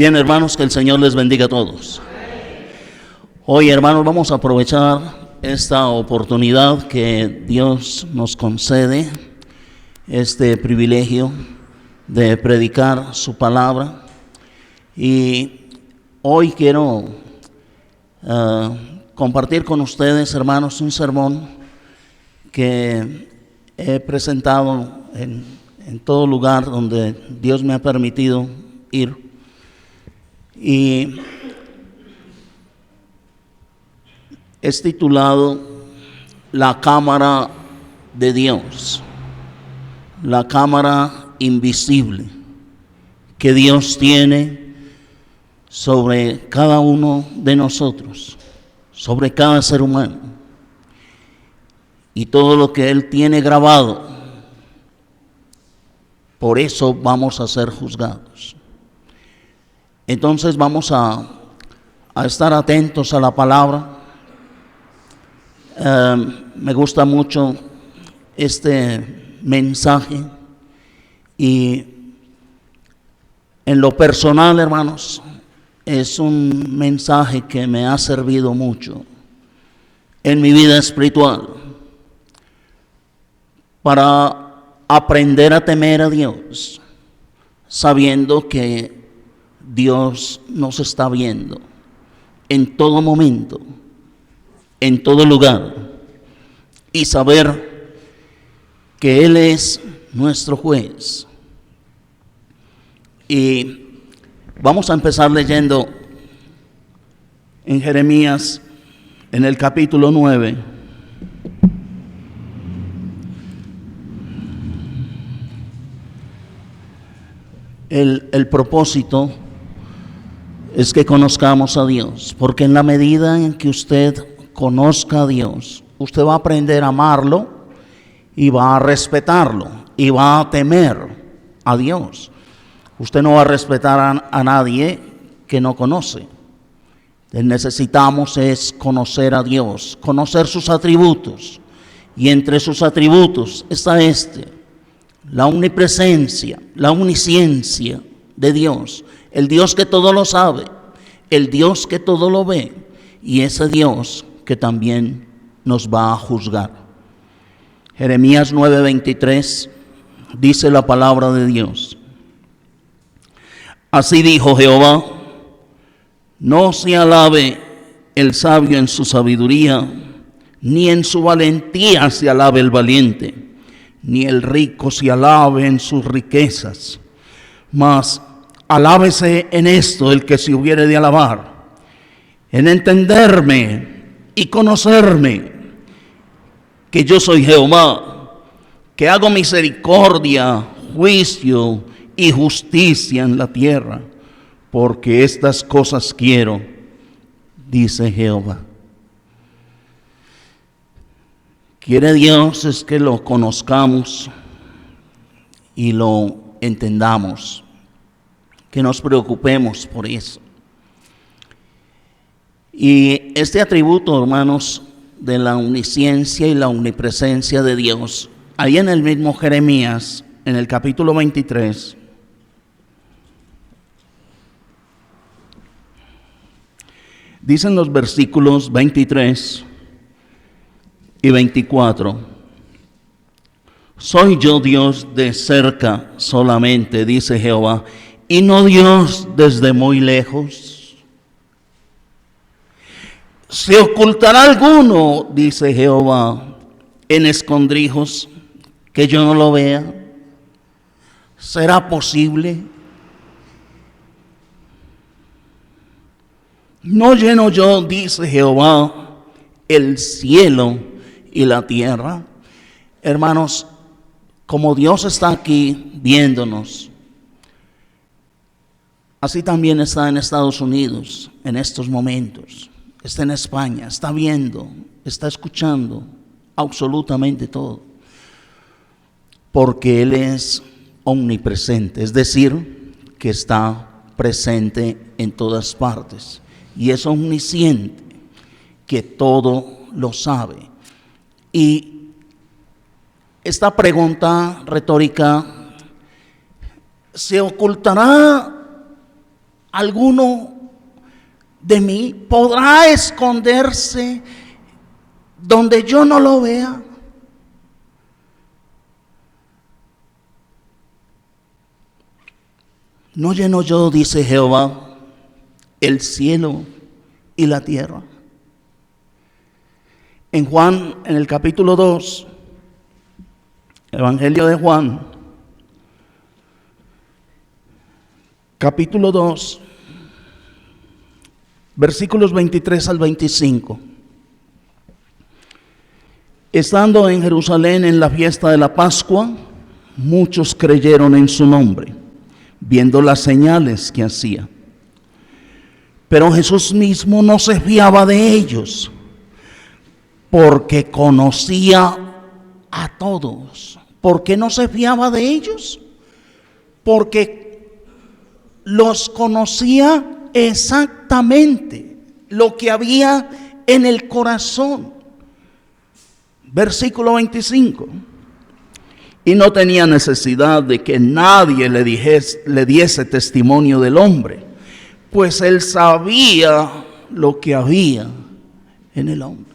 Bien, hermanos, que el Señor les bendiga a todos. Hoy, hermanos, vamos a aprovechar esta oportunidad que Dios nos concede, este privilegio de predicar su palabra. Y hoy quiero compartir con ustedes, hermanos, un sermón que he presentado en todo lugar donde Dios me ha permitido ir. Y es titulado La cámara de Dios, la cámara invisible que Dios tiene sobre cada uno de nosotros, sobre cada ser humano, y todo lo que Él tiene grabado. Por eso vamos a ser juzgados. Entonces vamos a estar atentos a la palabra. Me gusta mucho este mensaje y en lo personal, hermanos, es un mensaje que me ha servido mucho en mi vida espiritual para aprender a temer a Dios, sabiendo que Dios nos está viendo en todo momento, en todo lugar, y saber que Él es nuestro juez. Y vamos a empezar leyendo en Jeremías, en el capítulo 9. El propósito es que conozcamos a Dios, porque en la medida en que usted conozca a Dios, usted va a aprender a amarlo y va a respetarlo y va a temer a Dios. Usted no va a respetar a nadie que no conoce. Necesitamos es conocer a Dios, conocer sus atributos, y entre sus atributos está la omnipresencia, la omnisciencia de Dios, el Dios que todo lo sabe, el Dios que todo lo ve, y ese Dios que también nos va a juzgar. Jeremías 9:23 dice la palabra de Dios: Así dijo Jehová, no se alabe el sabio en su sabiduría, ni en su valentía se alabe el valiente, ni el rico se alabe en sus riquezas, mas alábese en esto el que se hubiere de alabar, en entenderme y conocerme, que yo soy Jehová, que hago misericordia, juicio y justicia en la tierra, porque estas cosas quiero, dice Jehová. Quiere Dios es que lo conozcamos y lo entendamos, que nos preocupemos por eso. Y este atributo, hermanos, de la omnisciencia y la omnipresencia de Dios, ahí en el mismo Jeremías, en el capítulo 23, dicen los versículos 23 y 24: Soy yo Dios de cerca solamente, dice Jehová, y no Dios desde muy lejos. ¿Se ocultará alguno, dice Jehová, en escondrijos que yo no lo vea? ¿Será posible? ¿No lleno yo, dice Jehová, el cielo y la tierra? Hermanos, como Dios está aquí viéndonos, así también está en Estados Unidos en estos momentos. Está en España, está viendo, está escuchando absolutamente todo. Porque Él es omnipresente, es decir, que está presente en todas partes. Y es omnisciente, que todo lo sabe. Y esta pregunta retórica: ¿se ocultará ¿alguno de mí podrá esconderse donde yo no lo vea? ¿No lleno yo, dice Jehová, el cielo y la tierra? En Juan, en el capítulo 2, Evangelio de Juan, capítulo 2, versículos 23 al 25. Estando en Jerusalén en la fiesta de la Pascua, muchos creyeron en su nombre, viendo las señales que hacía. Pero Jesús mismo no se fiaba de ellos, porque conocía a todos. ¿Por qué no se fiaba de ellos? Porque los conocía exactamente lo que había en el corazón. Versículo 25. Y no tenía necesidad de que nadie le diese testimonio del hombre, pues él sabía lo que había en el hombre.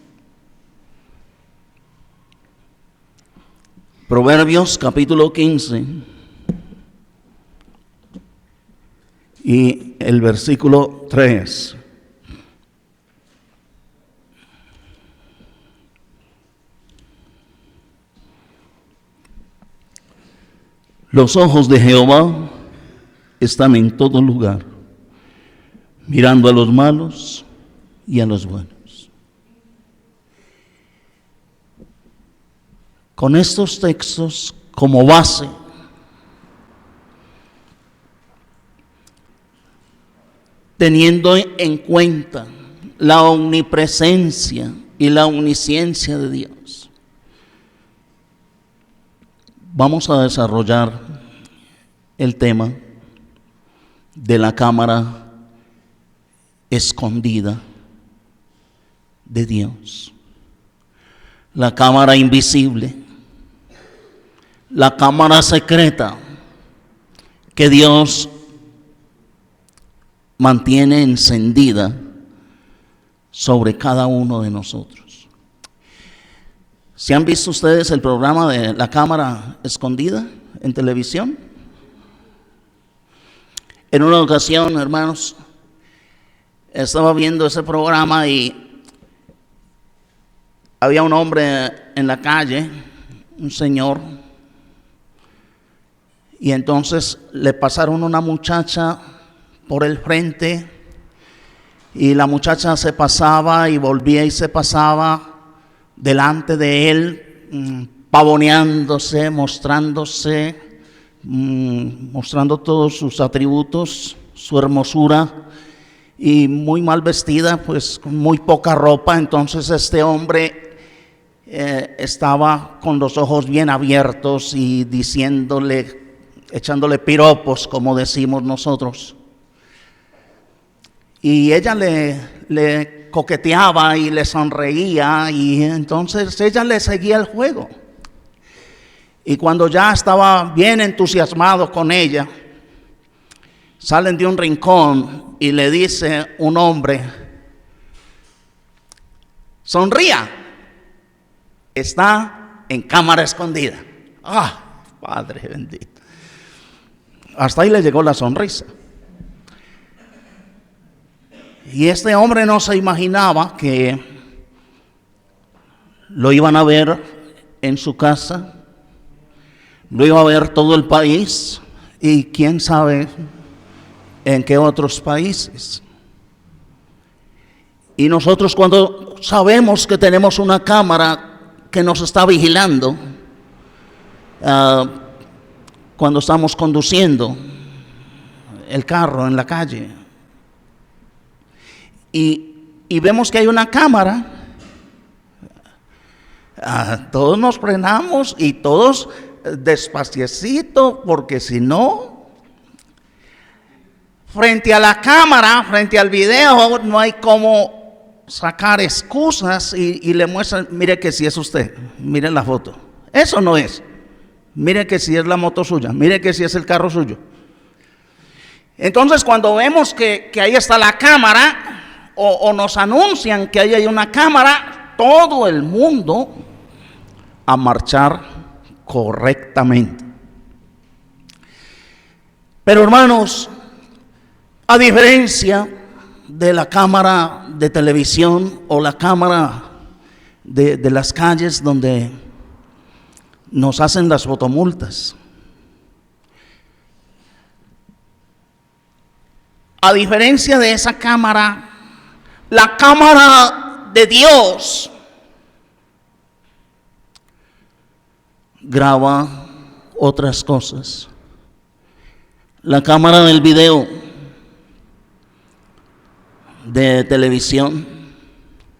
Proverbios capítulo 15 y el versículo 3. Los ojos de Jehová están en todo lugar, mirando a los malos y a los buenos. Con estos textos como base, teniendo en cuenta la omnipresencia y la omnisciencia de Dios, vamos a desarrollar el tema de la cámara escondida de Dios, la cámara invisible, la cámara secreta que Dios mantiene encendida sobre cada uno de nosotros. ¿Se han visto ustedes el programa de la cámara escondida en televisión? En una ocasión, hermanos, estaba viendo ese programa y había un hombre en la calle, un señor, y entonces le pasaron una muchacha por el frente y la muchacha se pasaba y volvía y se pasaba delante de él, pavoneándose, mostrando todos sus atributos, su hermosura, y muy mal vestida, pues con muy poca ropa. Entonces este hombre estaba con los ojos bien abiertos y echándole piropos, como decimos nosotros. Y ella le coqueteaba y le sonreía, y entonces ella le seguía el juego. Y cuando ya estaba bien entusiasmado con ella, salen de un rincón y le dice un hombre: sonría, está en cámara escondida. ¡Ah, Padre bendito! Hasta ahí le llegó la sonrisa. Y este hombre no se imaginaba que lo iban a ver en su casa, lo iba a ver todo el país y quién sabe en qué otros países. Y nosotros, cuando sabemos que tenemos una cámara que nos está vigilando, cuando estamos conduciendo el carro en la calle, y vemos que hay una cámara, todos nos frenamos y todos despaciecito, porque si no, frente a la cámara, frente al video, no hay como sacar excusas y le muestran: mire que si es usted, mire la foto, eso no es, mire que si es la moto suya, mire que si es el carro suyo. Entonces, cuando vemos que ahí está la cámara, o nos anuncian que ahí hay una cámara, todo el mundo a marchar correctamente. Pero hermanos, a diferencia de la cámara de televisión o la cámara de las calles donde nos hacen las fotomultas, a diferencia de esa cámara, la cámara de Dios graba otras cosas. La cámara del video de televisión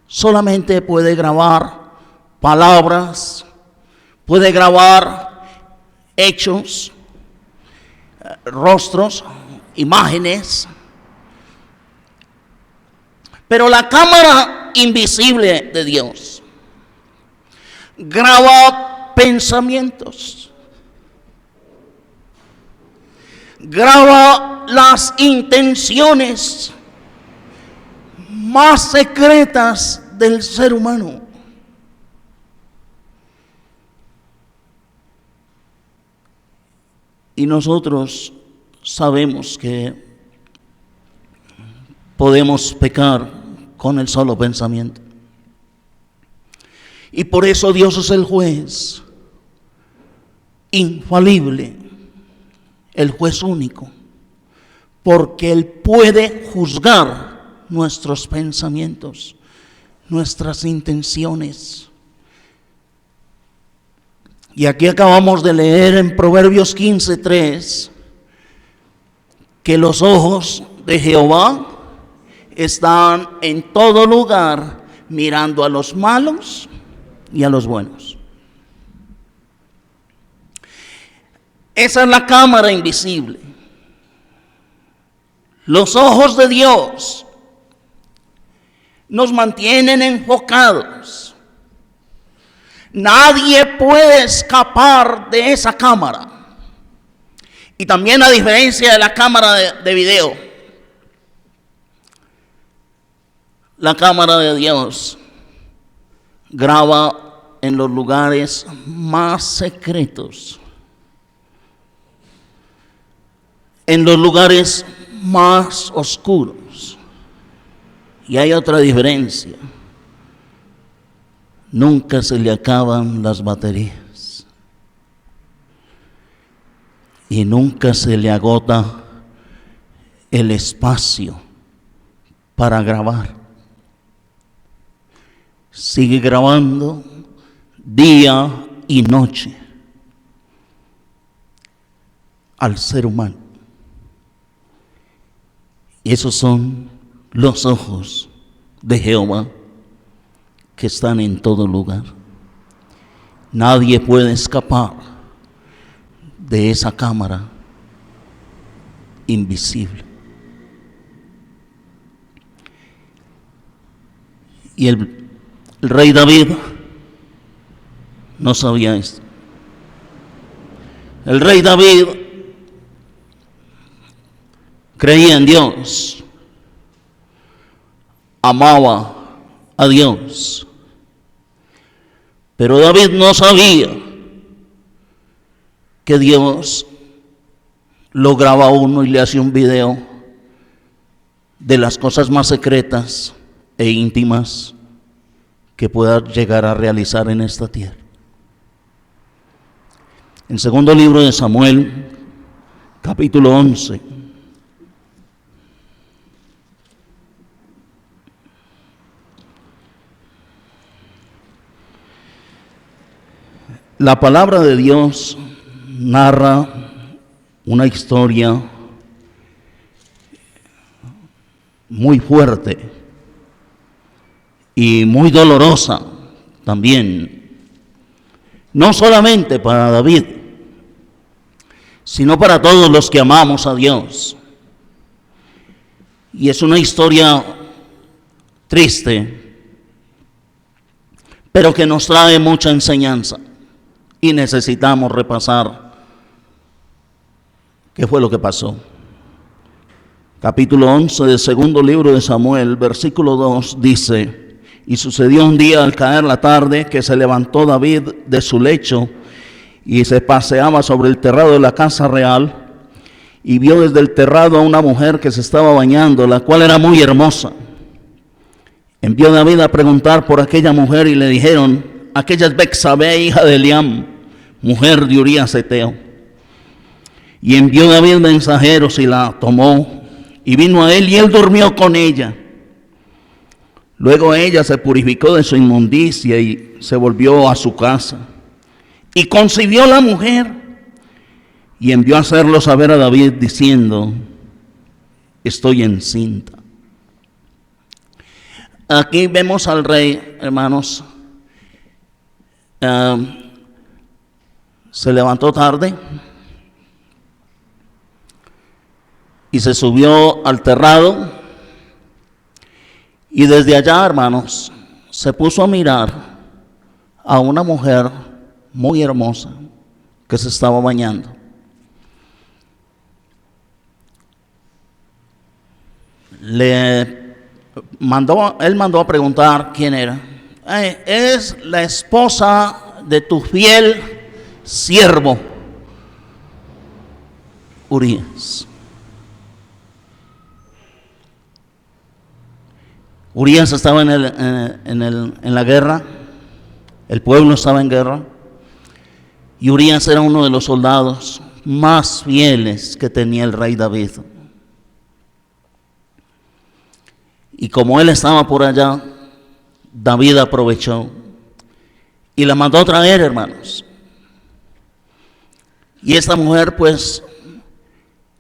solamente puede grabar palabras, puede grabar hechos, rostros, imágenes. Pero la cámara invisible de Dios graba pensamientos, graba las intenciones más secretas del ser humano. Y nosotros sabemos que podemos pecar con el solo pensamiento. Y por eso Dios es el juez infalible, el juez único, porque Él puede juzgar nuestros pensamientos, nuestras intenciones. Y aquí acabamos de leer en Proverbios 15:3 que los ojos de Jehová están en todo lugar, mirando a los malos y a los buenos. Esa es la cámara invisible. Los ojos de Dios nos mantienen enfocados. Nadie puede escapar de esa cámara. Y también, a diferencia de la cámara de video, la cámara de Dios graba en los lugares más secretos, en los lugares más oscuros. Y hay otra diferencia: nunca se le acaban las baterías y nunca se le agota el espacio para grabar. Sigue grabando día y noche al ser humano. Y esos son los ojos de Jehová que están en todo lugar. Nadie puede escapar de esa cámara invisible. Y el rey David no sabía esto. El rey David creía en Dios, amaba a Dios, pero David no sabía que Dios lo graba a uno y le hace un video de las cosas más secretas e íntimas que pueda llegar a realizar en esta tierra. En segundo libro de Samuel, capítulo 11, la palabra de Dios narra una historia muy fuerte y muy dolorosa también, no solamente para David, sino para todos los que amamos a Dios. Y es una historia triste, pero que nos trae mucha enseñanza, y necesitamos repasar qué fue lo que pasó. capítulo 11 del segundo libro de Samuel, versículo 2, dice: y sucedió un día al caer la tarde que se levantó David de su lecho y se paseaba sobre el terrado de la casa real, y vio desde el terrado a una mujer que se estaba bañando, la cual era muy hermosa. Envió David a preguntar por aquella mujer, y le dijeron: aquella es Betsabé, hija de Eliam, mujer de Urías Heteo. Y envió David mensajeros y la tomó, y vino a él, y él durmió con ella. Luego ella se purificó de su inmundicia y se volvió a su casa. Y concibió la mujer, y envió a hacerlo saber a David, diciendo: estoy encinta. Aquí vemos al rey, hermanos. Se levantó tarde y se subió al terrado, y desde allá, hermanos, se puso a mirar a una mujer muy hermosa que se estaba bañando. Él mandó a preguntar quién era. Es la esposa de tu fiel siervo Urías. Urías estaba en la guerra, el pueblo estaba en guerra, y Urías era uno de los soldados más fieles que tenía el rey David. Y como él estaba por allá, David aprovechó y la mandó a traer, hermanos. Y esta mujer, pues,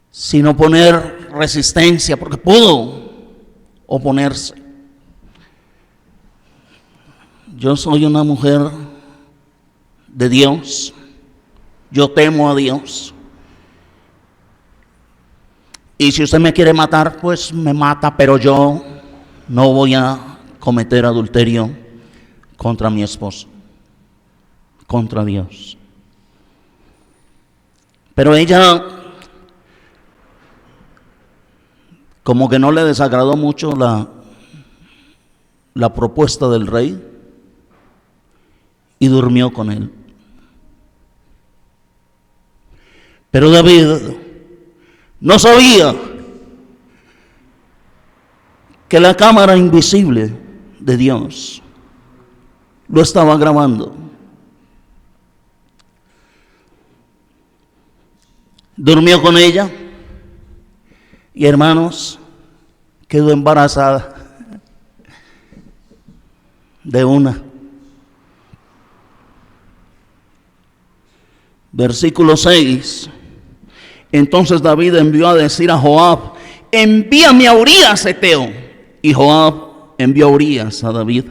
sin oponer resistencia, porque pudo oponerse. Yo soy una mujer de Dios, yo temo a Dios. Y si usted me quiere matar, pues me mata, pero yo no voy a cometer adulterio contra mi esposo, contra Dios. Pero ella, como que no le desagradó mucho la propuesta del rey, y durmió con él. Pero David no sabía que la cámara invisible de Dios lo estaba grabando. Durmió con ella y, hermanos, quedó embarazada de una. Versículo 6. Entonces David envió a decir a Joab: envíame a Urías Heteo. Y Joab envió a Urías a David.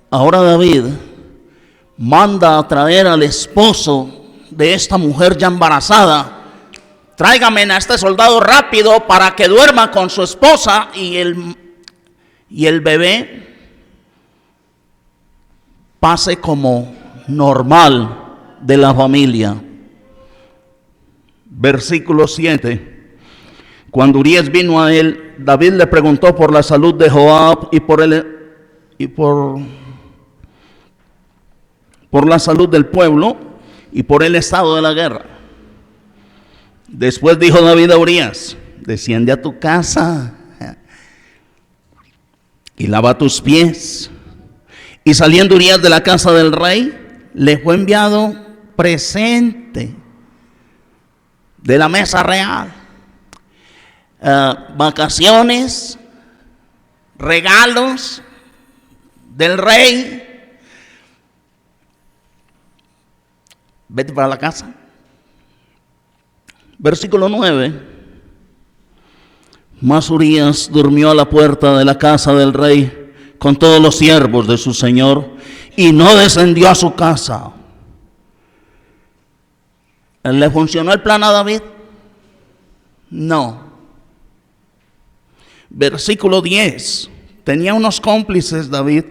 Ahora David manda a traer al esposo de esta mujer ya embarazada. Tráigame a este soldado rápido para que duerma con su esposa y el bebé pase como normal de la familia. Versículo 7. Cuando Urías vino a él, David le preguntó por la salud de Joab y por la salud del pueblo y por el estado de la guerra. Después dijo David a Urías: desciende a tu casa y lava tus pies. Y saliendo Urías de la casa del rey, le fue enviado presente de la mesa real. Vacaciones, regalos del rey. Vete para la casa. Versículo 9. Mas Urías durmió a la puerta de la casa del rey con todos los siervos de su señor y no descendió a su casa. ¿Le funcionó el plan a David? No. Versículo 10. Tenía unos cómplices David.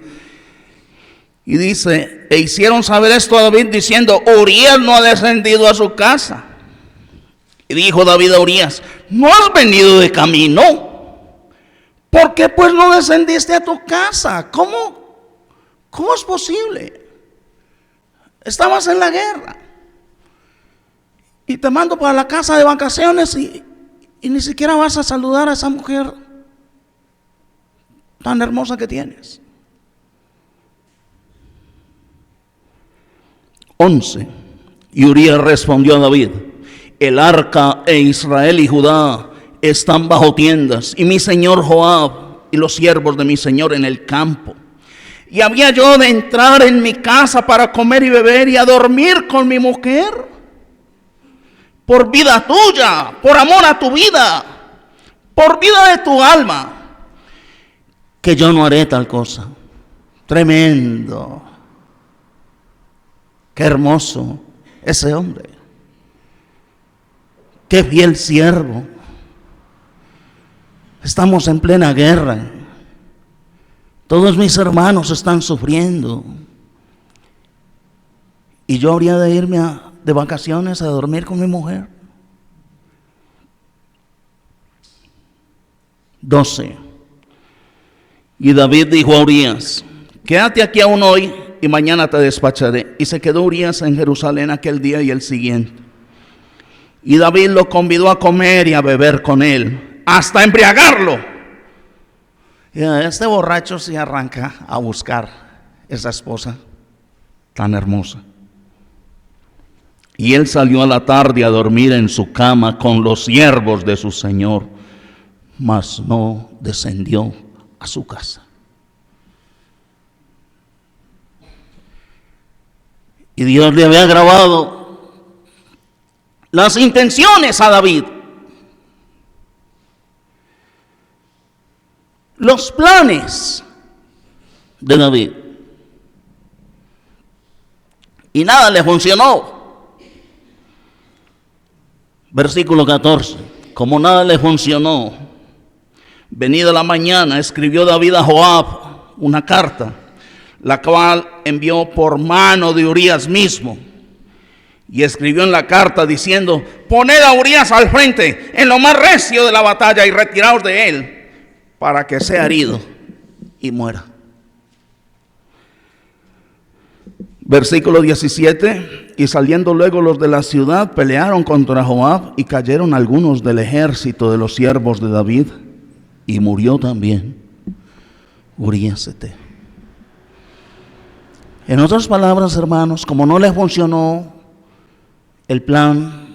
Y dice: e hicieron saber esto a David diciendo: Urías no ha descendido a su casa. Y dijo David a Urías: ¿no has venido de camino? ¿Por qué pues no descendiste a tu casa? ¿Cómo es posible? Estabas en la guerra y te mando para la casa de vacaciones y ni siquiera vas a saludar a esa mujer tan hermosa que tienes. 11. Y Urías respondió a David: el arca e Israel y Judá están bajo tiendas, y mi señor Joab y los siervos de mi señor en el campo. Y había yo de entrar en mi casa para comer y beber y a dormir con mi mujer. Por vida tuya, por amor a tu vida, por vida de tu alma, que yo no haré tal cosa. Tremendo. Qué hermoso ese hombre. Qué fiel siervo. Estamos en plena guerra. Todos mis hermanos están sufriendo. Y yo habría de irme de vacaciones a dormir con mi mujer. 12. Y David dijo a Urías: quédate aquí aún hoy y mañana te despacharé. Y se quedó Urías en Jerusalén aquel día y el siguiente. Y David lo convidó a comer y a beber con él, hasta embriagarlo. Y este borracho se arranca a buscar esa esposa tan hermosa. Y él salió a la tarde a dormir en su cama con los siervos de su señor, mas no descendió a su casa. Y Dios le había grabado las intenciones a David, los planes de David, y nada le funcionó. Versículo 14. Como nada le funcionó, venida la mañana, escribió David a Joab una carta, la cual envió por mano de Urías mismo. Y escribió en la carta diciendo: poned a Urías al frente en lo más recio de la batalla y retiraos de él, para que sea herido y muera. Versículo 17. Y saliendo luego los de la ciudad, pelearon contra Joab, y cayeron algunos del ejército de los siervos de David, y murió también Urías Heteo. En otras palabras, hermanos, como no le funcionó el plan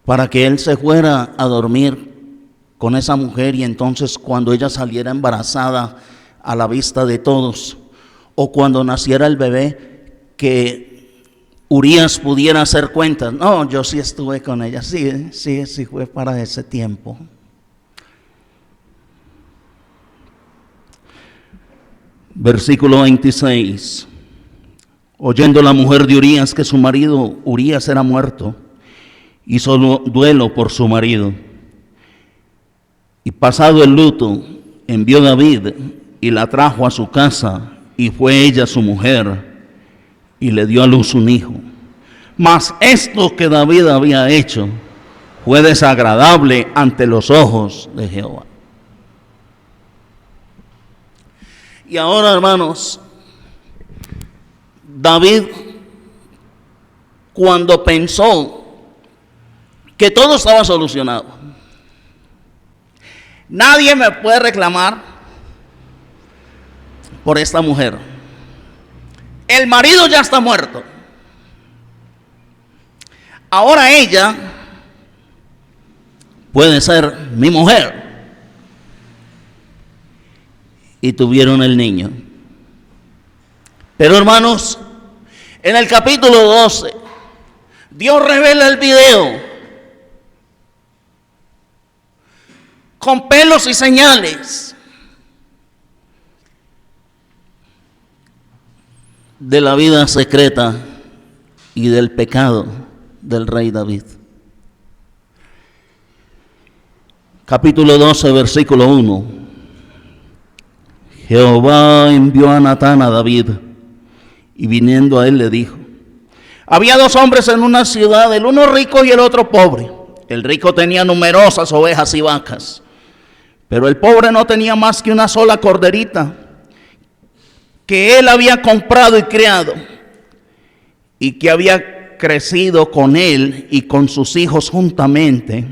para que él se fuera a dormir con esa mujer, y entonces cuando ella saliera embarazada a la vista de todos, o cuando naciera el bebé, que Urías pudiera hacer cuentas: no, yo sí estuve con ella, sí fue para ese tiempo. Versículo 26. Oyendo la mujer de Urías que su marido Urías era muerto, hizo duelo por su marido. Y pasado el luto, envió David y la trajo a su casa, y fue ella su mujer, y le dio a luz un hijo. Mas esto que David había hecho fue desagradable ante los ojos de Jehová. Y ahora, hermanos, David, cuando pensó que todo estaba solucionado, nadie me puede reclamar por esta mujer, el marido ya está muerto, ahora ella puede ser mi mujer. Y tuvieron el niño. Pero, hermanos, en el capítulo 12, Dios revela el video con pelos y señales de la vida secreta y del pecado del rey David. Capítulo 12, versículo 1. Jehová envió a Natán a David, y viniendo a él le dijo: Había dos hombres en una ciudad, el uno rico y el otro pobre. El rico tenía numerosas ovejas y vacas, pero el pobre no tenía más que una sola corderita que él había comprado y criado, y que había crecido con él y con sus hijos juntamente,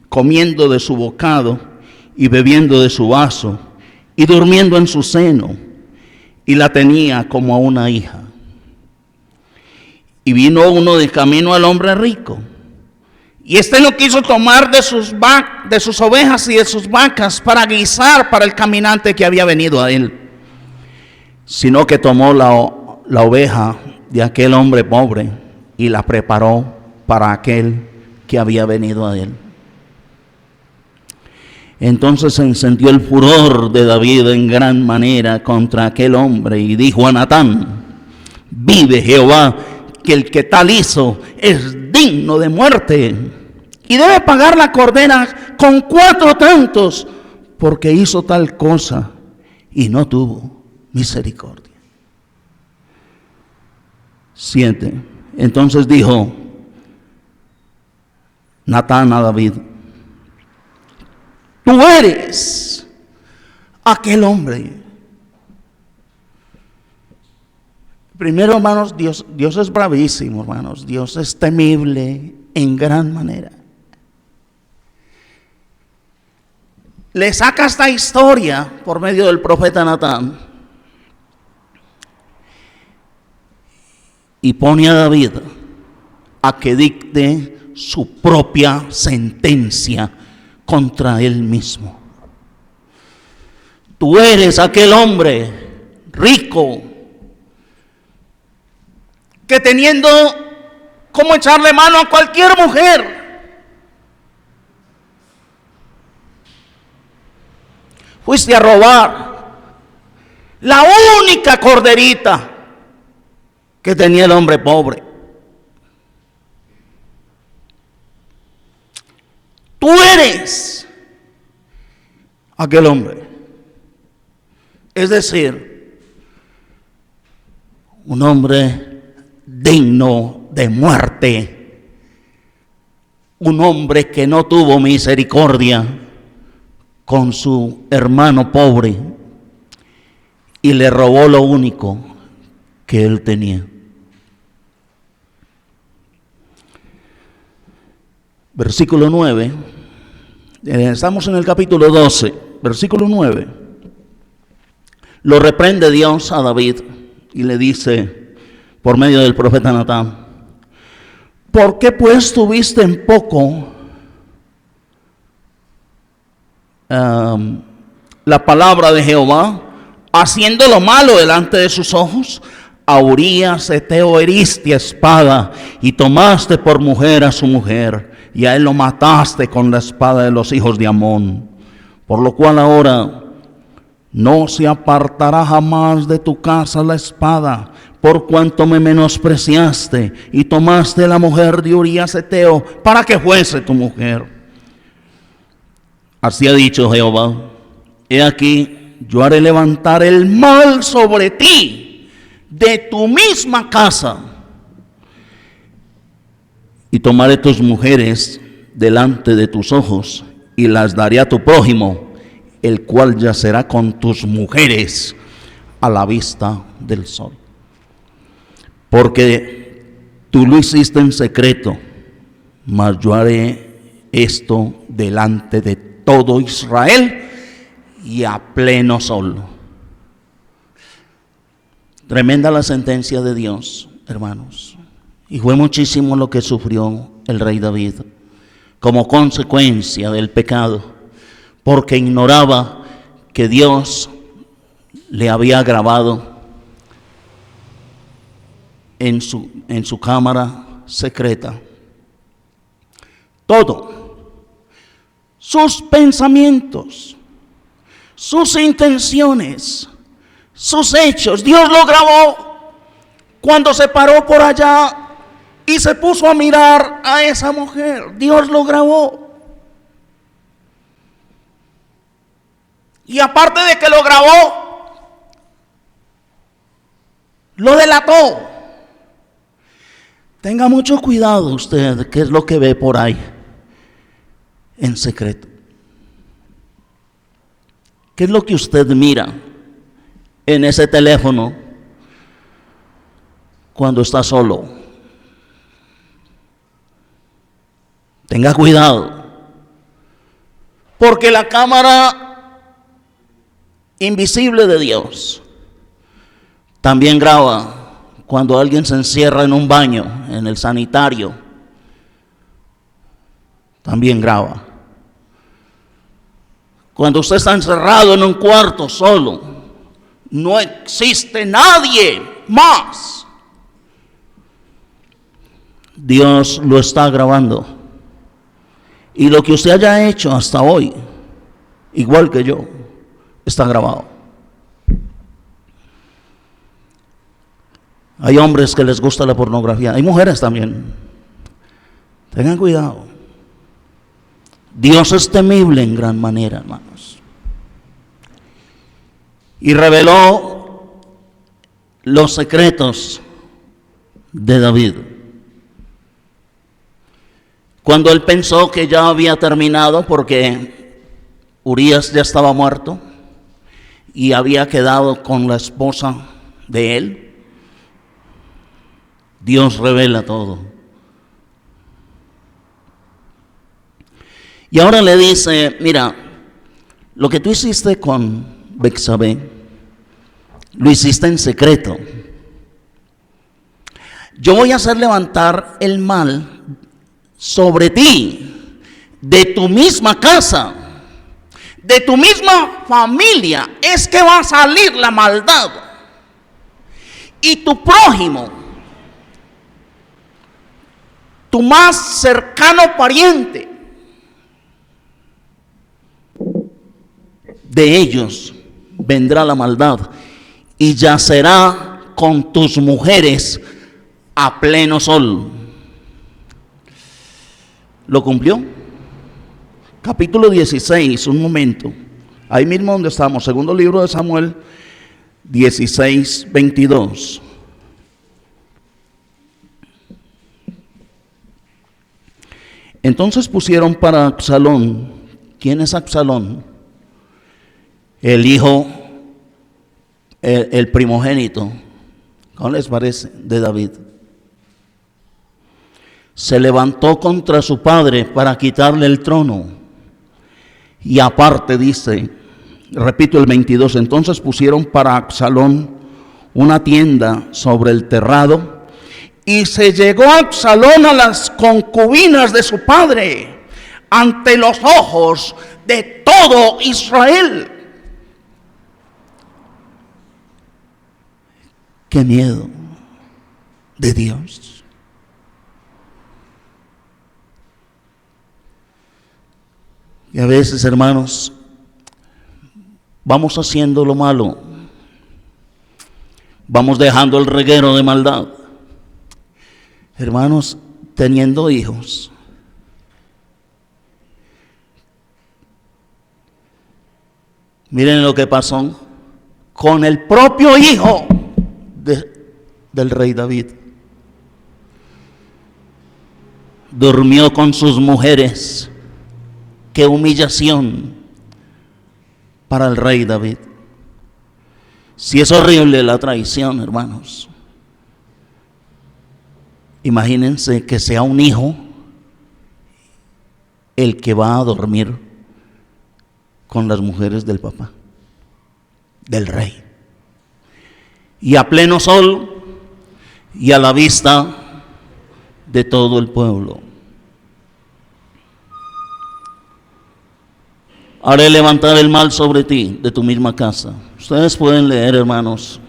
comiendo de su bocado y bebiendo de su vaso y durmiendo en su seno, y la tenía como a una hija. Y vino uno de camino al hombre rico, y éste no quiso tomar de sus ovejas y de sus vacas para guisar para el caminante que había venido a él, sino que tomó la oveja de aquel hombre pobre y la preparó para aquel que había venido a él. Entonces se encendió el furor de David en gran manera contra aquel hombre y dijo a Natán: vive Jehová, que el que tal hizo es digno de muerte, y debe pagar la cordera con 4 tantos, porque hizo tal cosa y no tuvo misericordia. 7. Entonces dijo Natán a David: tú eres aquel hombre. Primero, hermanos, Dios es bravísimo, hermanos. Dios es temible en gran manera. Le saca esta historia por medio del profeta Natán y pone a David a que dicte su propia sentencia contra él mismo. Tú eres aquel hombre rico que, teniendo cómo echarle mano a cualquier mujer, fuiste a robar la única corderita que tenía el hombre pobre. Tú eres aquel hombre. Es decir, un hombre digno de muerte, un hombre que no tuvo misericordia con su hermano pobre y le robó lo único que él tenía. Versículo 9, estamos en el capítulo 12, versículo 9. Lo reprende Dios a David y le dice por medio del profeta Natán: ¿por qué pues tuviste en poco la palabra de Jehová, haciendo lo malo delante de sus ojos? A Urías Heteo heriste a espada y tomaste por mujer a su mujer, y a él lo mataste con la espada de los hijos de Amón. Por lo cual ahora no se apartará jamás de tu casa la espada, por cuanto me menospreciaste y tomaste la mujer de Urías Heteo para que fuese tu mujer. Así ha dicho Jehová: he aquí, yo haré levantar el mal sobre ti de tu misma casa, y tomaré tus mujeres delante de tus ojos y las daré a tu prójimo, el cual yacerá con tus mujeres a la vista del sol. Porque tú lo hiciste en secreto, mas yo haré esto delante de todo Israel y a pleno sol. Tremenda la sentencia de Dios, hermanos. Y fue muchísimo lo que sufrió el rey David como consecuencia del pecado, porque ignoraba que Dios le había grabado en su cámara secreta todo, sus pensamientos, sus intenciones, sus hechos. Dios lo grabó cuando se paró por allá y se puso a mirar a esa mujer. Dios lo grabó. Y aparte de que lo grabó, lo delató. Tenga mucho cuidado usted, qué es lo que ve por ahí, en secreto. ¿Qué es lo que usted mira en ese teléfono cuando está solo? Tenga cuidado, porque la cámara invisible de Dios también graba cuando alguien se encierra en un baño, en el sanitario. También graba. Cuando usted está encerrado en un cuarto solo, no existe nadie más. Dios lo está grabando. Y lo que usted haya hecho hasta hoy, igual que yo, está grabado. Hay hombres que les gusta la pornografía, hay mujeres también. Tengan cuidado. Dios es temible en gran manera, hermanos. Y reveló los secretos de David. Cuando él pensó que ya había terminado, porque Urías ya estaba muerto y había quedado con la esposa de él, Dios revela todo. Y ahora le dice, mira, lo que tú hiciste con Betsabé, lo hiciste en secreto. Yo voy a hacer levantar el mal sobre ti, de tu misma casa, de tu misma familia, es que va a salir la maldad. Y tu prójimo, tu más cercano pariente, de ellos vendrá la maldad y yacerá con tus mujeres a pleno sol. ¿Lo cumplió? Capítulo 16, un momento. Ahí mismo donde estamos, segundo libro de Samuel 16, 22. Entonces pusieron para Absalón. ¿Quién es Absalón? El hijo, el primogénito, ¿cómo les parece? De David. Se levantó contra su padre para quitarle el trono. Y aparte dice, repito el 22, entonces pusieron para Absalón una tienda sobre el terrado, y se llegó Absalón a las concubinas de su padre ante los ojos de todo Israel. Qué miedo de Dios. Y a veces, hermanos, vamos haciendo lo malo, vamos dejando el reguero de maldad. Hermanos, teniendo hijos, miren lo que pasó con el propio hijo del rey David. Durmió con sus mujeres. Qué humillación para el rey David. Si es horrible la traición, hermanos, imagínense que sea un hijo el que va a dormir con las mujeres del papá, del rey. Y a pleno sol y a la vista de todo el pueblo. Haré levantar el mal sobre ti, de tu misma casa. Ustedes pueden leer, hermanos,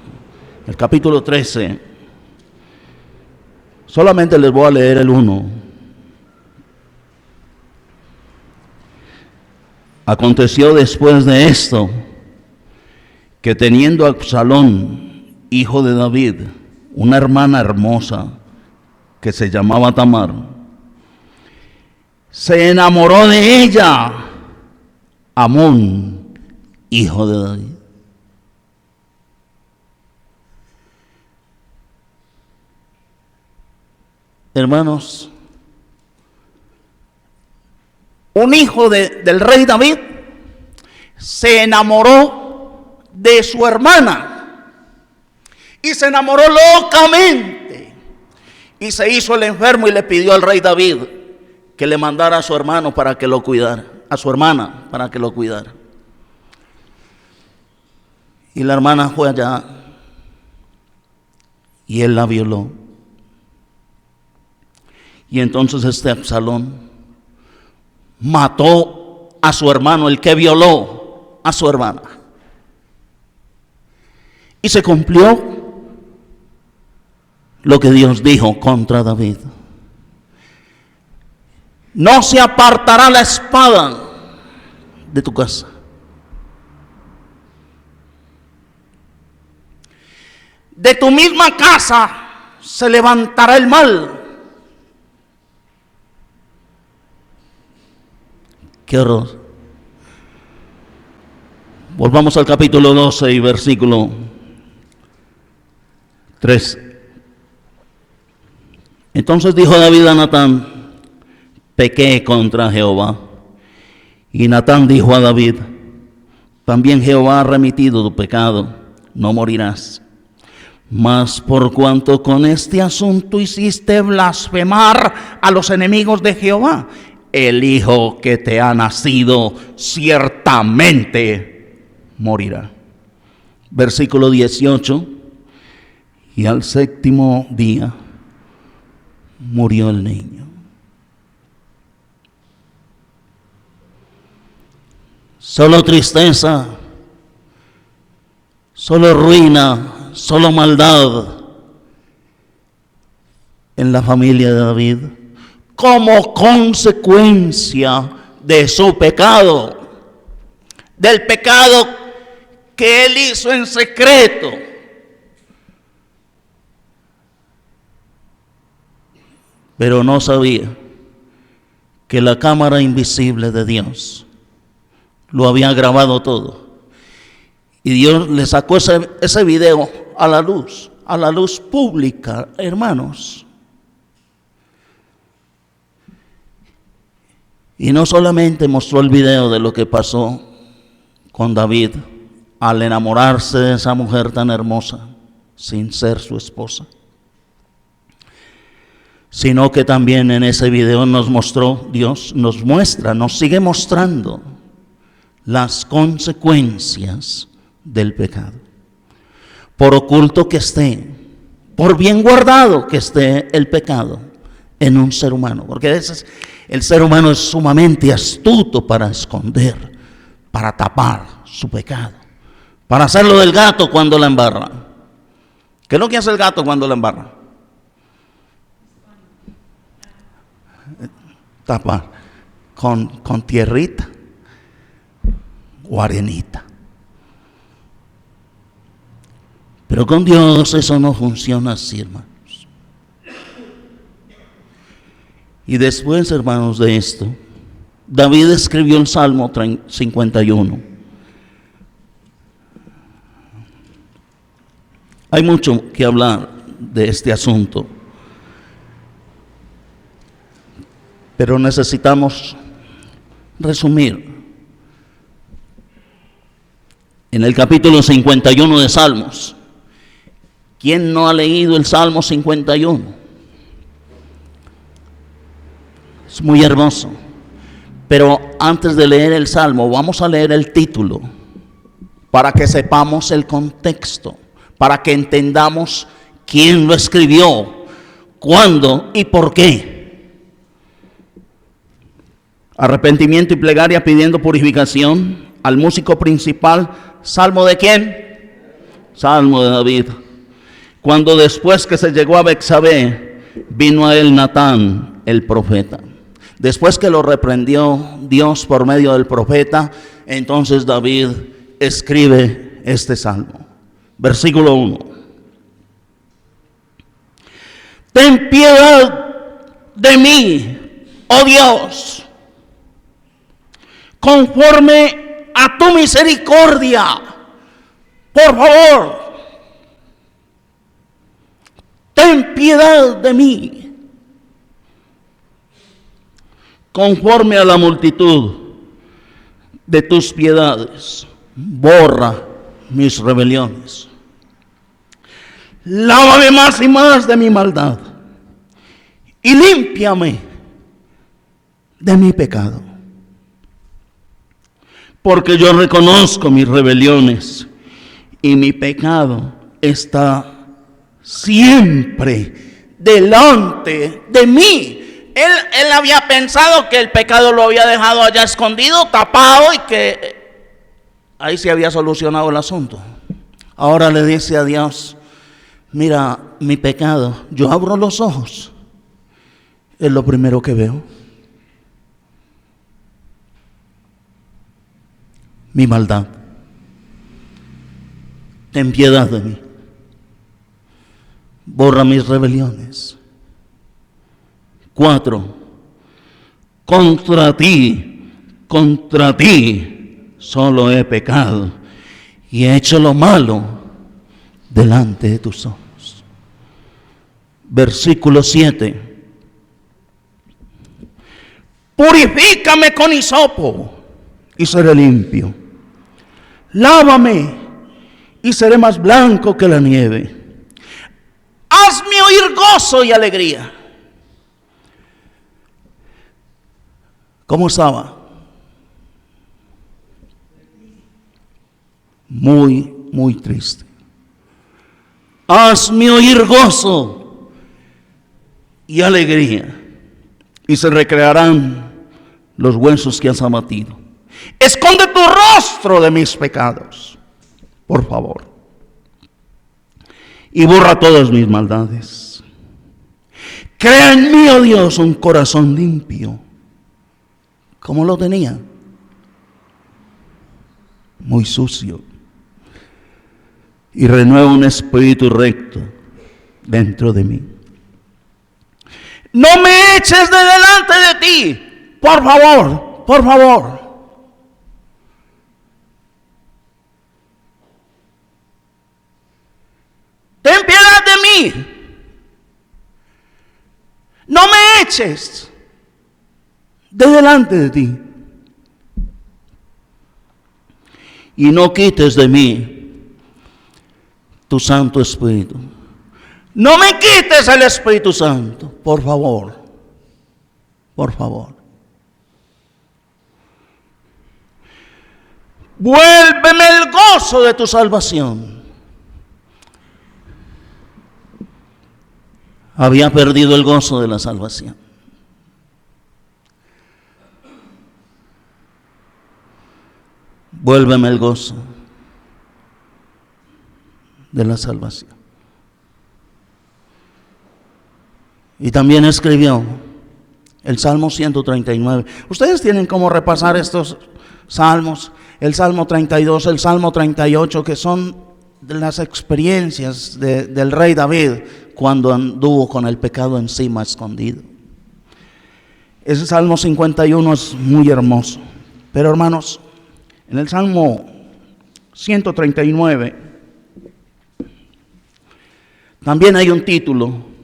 el capítulo 13. Solamente les voy a leer el 1. Aconteció después de esto, que teniendo a Absalón, hijo de David, una hermana hermosa que se llamaba Tamar, se enamoró de ella Amón, hijo de David. Hermanos, un hijo del rey David se enamoró de su hermana y se enamoró locamente y se hizo el enfermo y le pidió al rey David que le mandara a su hermano para que lo cuidara, a su hermana para que lo cuidara. Y la hermana fue allá y él la violó. Y entonces Absalón mató a su hermano, el que violó a su hermana. Y se cumplió lo que Dios dijo contra David. No se apartará la espada de tu casa. De tu misma casa se levantará el mal. Qué horror. Volvamos al capítulo 12 y versículo 3. Entonces dijo David a Natán: pequé contra Jehová. Y Natán dijo a David: también Jehová ha remitido tu pecado, no morirás. Mas por cuanto con este asunto hiciste blasfemar a los enemigos de Jehová, el hijo que te ha nacido ciertamente morirá. Versículo 18. Y al séptimo día murió el niño. Solo tristeza, solo ruina, solo maldad en la familia de David, como consecuencia de su pecado, del pecado que él hizo en secreto. Pero no sabía que la cámara invisible de Dios lo había grabado todo. Y Dios le sacó ese video a la luz pública, hermanos. Y no solamente mostró el video de lo que pasó con David al enamorarse de esa mujer tan hermosa sin ser su esposa, sino que también en ese video nos mostró, Dios nos sigue mostrando las consecuencias del pecado. Por oculto que esté, por bien guardado que esté el pecado en un ser humano, porque a veces el ser humano es sumamente astuto para esconder, para tapar su pecado, para hacerlo del gato cuando la embarra. ¿Qué es lo que hace el gato cuando la embarra? Tapar con tierrita o arenita. Pero con Dios eso no funciona así, hermanos. Y después, hermanos, de esto, David escribió el Salmo 51. Hay mucho que hablar de este asunto, pero necesitamos resumir. En el capítulo 51 de Salmos, ¿quién no ha leído el Salmo 51? Es muy hermoso. Pero antes de leer el Salmo, vamos a leer el título para que sepamos el contexto, para que entendamos quién lo escribió, cuándo y por qué. Arrepentimiento y plegaria pidiendo purificación al músico principal. ¿Salmo de quién? Salmo de David. Cuando después que se llegó a Betsabé, vino a él Natán, el profeta. Después que lo reprendió Dios por medio del profeta, entonces David escribe este salmo. Versículo 1. Ten piedad de mí, oh Dios, conforme a tu misericordia, por favor, ten piedad de mí. conforme a la multitud de tus piedades, borra mis rebeliones. Lávame más y más de mi maldad y límpiame de mi pecado. Porque yo reconozco mis rebeliones y mi pecado está siempre delante de mí. Él había pensado que el pecado lo había dejado allá escondido, tapado, y que ahí se había solucionado el asunto. Ahora le dice a Dios: mira, mi pecado, yo abro los ojos, es lo primero que veo. Mi maldad. Ten piedad de mí. Borra mis rebeliones. 4. Contra ti solo he pecado y he hecho lo malo delante de tus ojos. Versículo 7. Purifícame con hisopo y seré limpio. Lávame y seré más blanco que la nieve. Hazme oír gozo y alegría. ¿Cómo estaba? Muy, muy triste. Hazme oír gozo y alegría, y se recrearán los huesos que has abatido. Esconde tu rostro de mis pecados, por favor, y borra todas mis maldades. Crea en mí, oh Dios, un corazón limpio. ¿Cómo lo tenía? Muy sucio. Y renueva un espíritu recto dentro de mí. No me eches de delante de ti, por favor, por favor. Ten piedad de mí. No me eches de delante de ti. Y no quites de mí tu Santo Espíritu. No me quites el Espíritu Santo, por favor. Por favor. Vuélveme el gozo de tu salvación. Había perdido el gozo de la salvación. Vuélveme el gozo de la salvación. Y también escribió el Salmo 139. Ustedes tienen cómo repasar estos salmos, el Salmo 32, el Salmo 38, que son de las experiencias del rey David cuando anduvo con el pecado encima escondido. Ese Salmo 51 es muy hermoso. Pero hermanos, en el Salmo 139 también hay un título.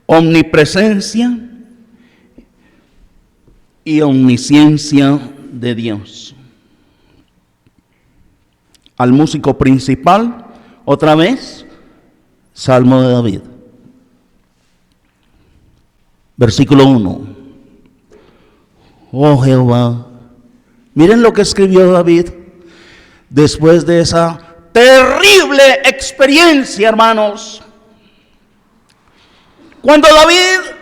Omnipresencia y omnisciencia de Dios. Al músico principal, otra vez, Salmo de David. Versículo 1. Oh Jehová, miren lo que escribió David después de esa terrible experiencia, hermanos. Cuando David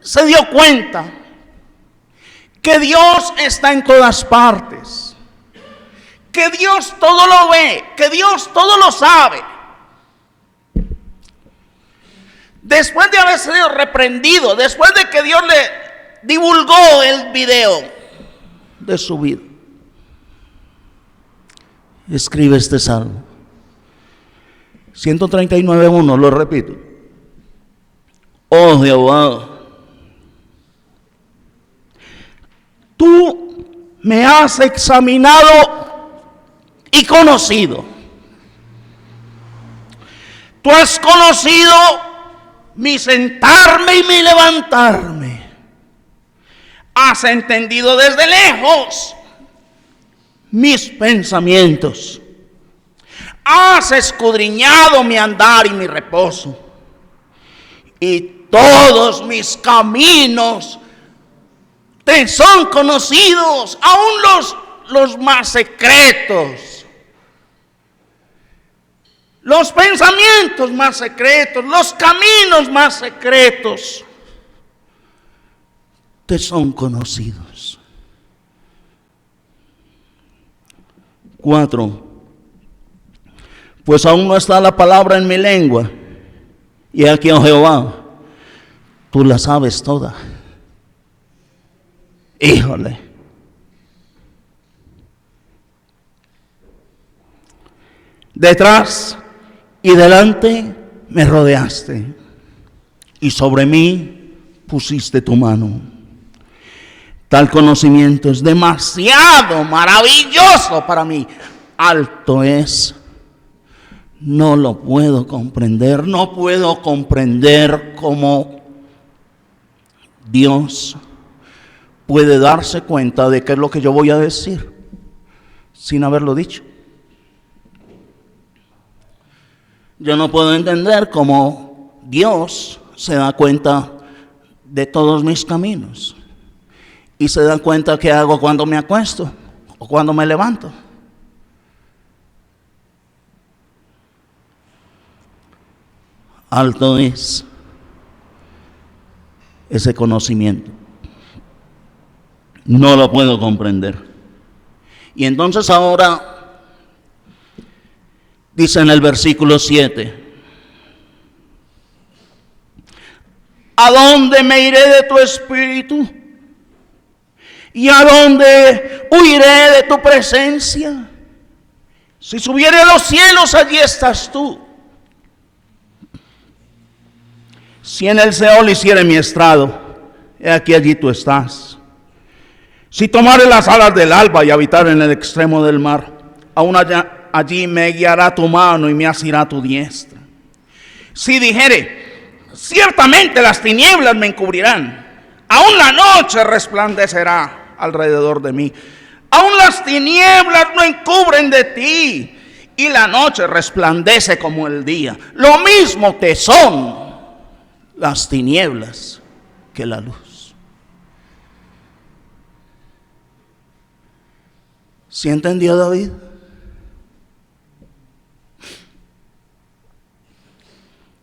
se dio cuenta que Dios está en todas partes, que Dios todo lo ve, que Dios todo lo sabe. Después de haber sido reprendido, después de que Dios le divulgó el video de su vida, escribe este salmo. 139:1, lo repito. Oh Jehová, tú me has examinado y conocido. Tú has conocido mi sentarme y mi levantarme. Has entendido desde lejos mis pensamientos. Has escudriñado mi andar y mi reposo. Y todos mis caminos te son conocidos, aún los más secretos. Los pensamientos más secretos, los caminos más secretos, te son conocidos. 4. Pues aún no está la palabra en mi lengua, y aquí, oh Jehová, tú la sabes toda. Híjole. Detrás y delante me rodeaste, y sobre mí pusiste tu mano. Tal conocimiento es demasiado maravilloso para mí. Alto es. No lo puedo comprender. No puedo comprender cómo Dios puede darse cuenta de qué es lo que yo voy a decir sin haberlo dicho. Yo no puedo entender cómo Dios se da cuenta de todos mis caminos y se da cuenta qué hago cuando me acuesto o cuando me levanto. Alto es ese conocimiento. No lo puedo comprender. Y entonces ahora dice en el versículo 7: ¿a dónde me iré de tu espíritu? ¿Y a dónde huiré de tu presencia? Si subiere a los cielos, allí estás tú. Si en el Seol hiciere mi estrado, he aquí allí tú estás. Si tomare las alas del alba y habitar en el extremo del mar, aún allí me guiará tu mano y me asirá tu diestra. Si dijere, ciertamente las tinieblas me encubrirán, aún la noche resplandecerá alrededor de mí. Aún las tinieblas no encubren de ti, y la noche resplandece como el día. Lo mismo te son las tinieblas que la luz. ¿Sí entendió David?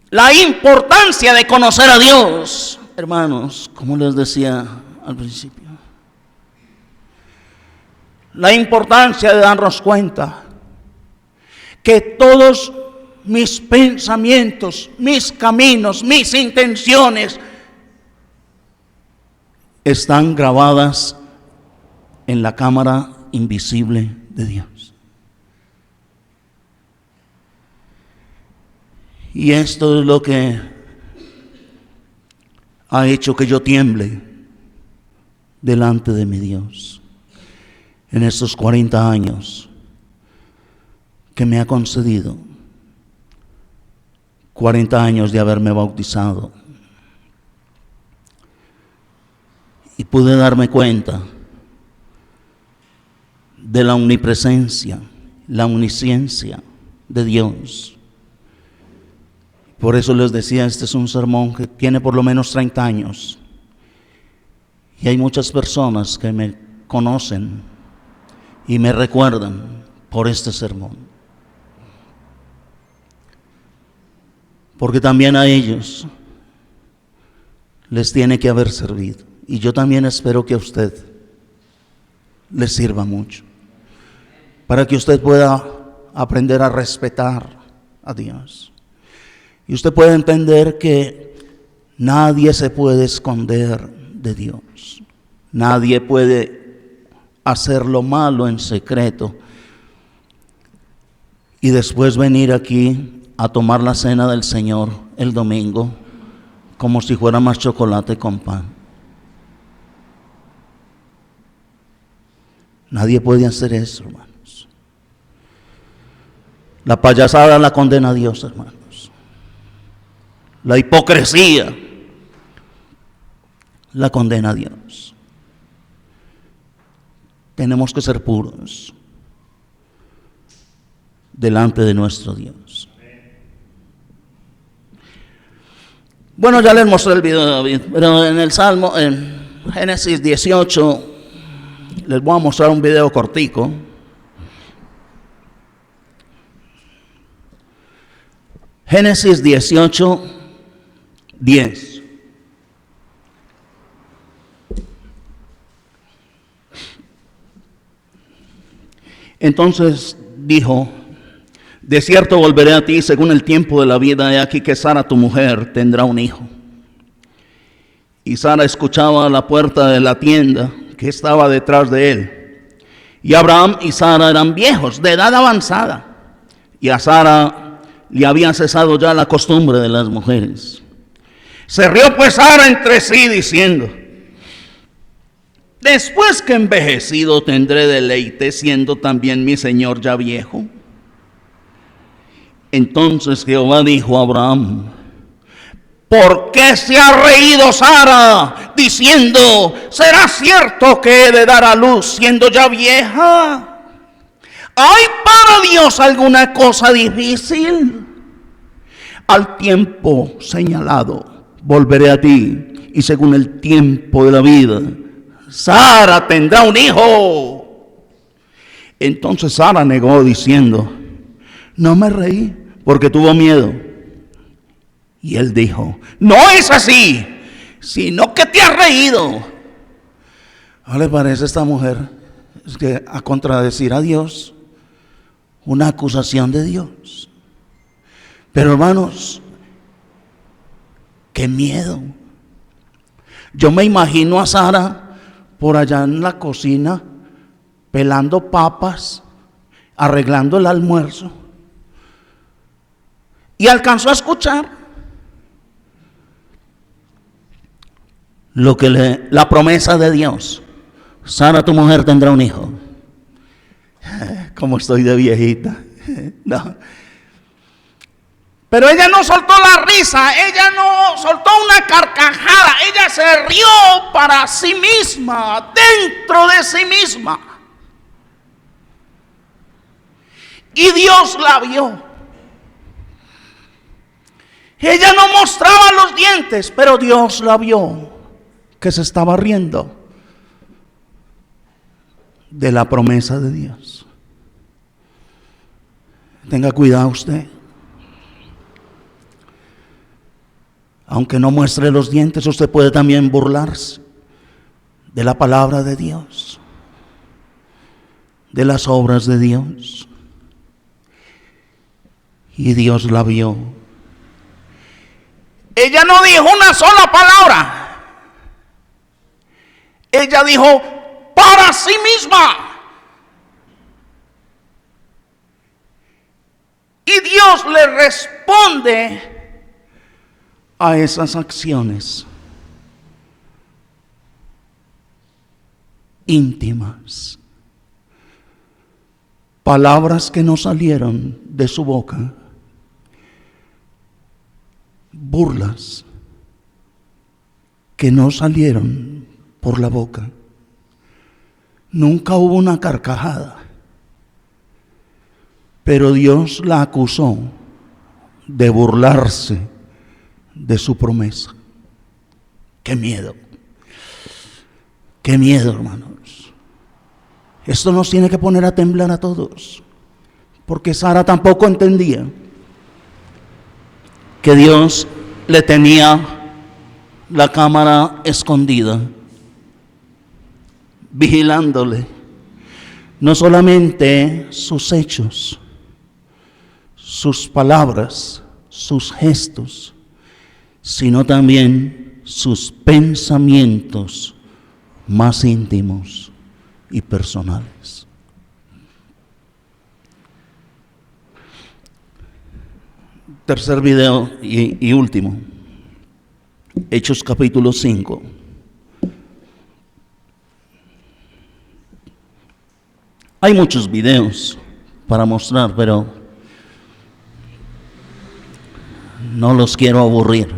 La importancia de conocer a Dios, hermanos, como les decía al principio. La importancia de darnos cuenta que todos mis pensamientos, mis caminos, mis intenciones están grabadas en la cámara invisible de Dios. Y esto es lo que ha hecho que yo tiemble delante de mi Dios en estos 40 años que me ha concedido. 40 años de haberme bautizado. Y pude darme cuenta de la omnipresencia, la omnisciencia de Dios. Por eso les decía, este es un sermón que tiene por lo menos 30 años. Y hay muchas personas que me conocen y me recuerdan por este sermón. Porque también a ellos les tiene que haber servido. Y yo también espero que a usted les sirva mucho, para que usted pueda aprender a respetar a Dios. Y usted puede entender que nadie se puede esconder de Dios. Nadie puede hacer lo malo en secreto y después venir aquí a tomar la cena del Señor el domingo como si fuera más chocolate con pan. Nadie puede hacer eso, hermanos. La payasada la condena a Dios, hermanos. la hipocresía, la condena a Dios. Tenemos que ser puros delante de nuestro Dios. Bueno, ya les mostré el video de David, pero en el Salmo, en Génesis 18, les voy a mostrar un video cortico. Génesis 18, 10. Entonces dijo: de cierto volveré a ti según el tiempo de la vida, he aquí que Sara tu mujer tendrá un hijo. Y Sara escuchaba a la puerta de la tienda que estaba detrás de él. Y Abraham y Sara eran viejos, de edad avanzada, y a Sara le había cesado ya la costumbre de las mujeres. Se rió pues Sara entre sí diciendo: después que envejecido tendré deleite, siendo también mi señor ya viejo. Entonces Jehová dijo a Abraham: ¿por qué se ha reído Sara, diciendo: ¿será cierto que he de dar a luz siendo ya vieja? ¿Hay para Dios alguna cosa difícil? Al tiempo señalado volveré a ti, y según el tiempo de la vida, Sara tendrá un hijo. Entonces Sara negó diciendo: no me reí, porque tuvo miedo. Y él dijo: no es así, sino que te has reído. ¿No le parece a esta mujer que a contradecir a Dios? Una acusación de Dios. Pero hermanos, qué miedo. Yo me imagino a Sara por allá en la cocina, pelando papas, arreglando el almuerzo. Y alcanzó a escuchar la promesa de Dios: Sara tu mujer tendrá un hijo. Como estoy de viejita. No. Pero ella no soltó la risa, ella no soltó una carcajada, ella se rió para sí misma, dentro de sí misma. Y Dios la vio. Ella no mostraba los dientes, pero Dios la vio, que se estaba riendo de la promesa de Dios. Tenga cuidado usted. Aunque no muestre los dientes, usted puede también burlarse de la palabra de Dios, de las obras de Dios. Y Dios la vio. Ella no dijo una sola palabra. Ella dijo para sí misma. Y Dios le responde a esas acciones íntimas. Palabras que no salieron de su boca. Burlas que no salieron por la boca. Nunca hubo una carcajada. Pero Dios la acusó de burlarse de su promesa. ¡Qué miedo! ¡Qué miedo, hermanos! Esto nos tiene que poner a temblar a todos. Porque Sara tampoco entendía que Dios le tenía la cámara escondida, vigilándole, no solamente sus hechos, sus palabras, sus gestos, sino también sus pensamientos más íntimos y personales. Tercer video y último. Hechos capítulo 5. Hay muchos videos para mostrar, pero no los quiero aburrir,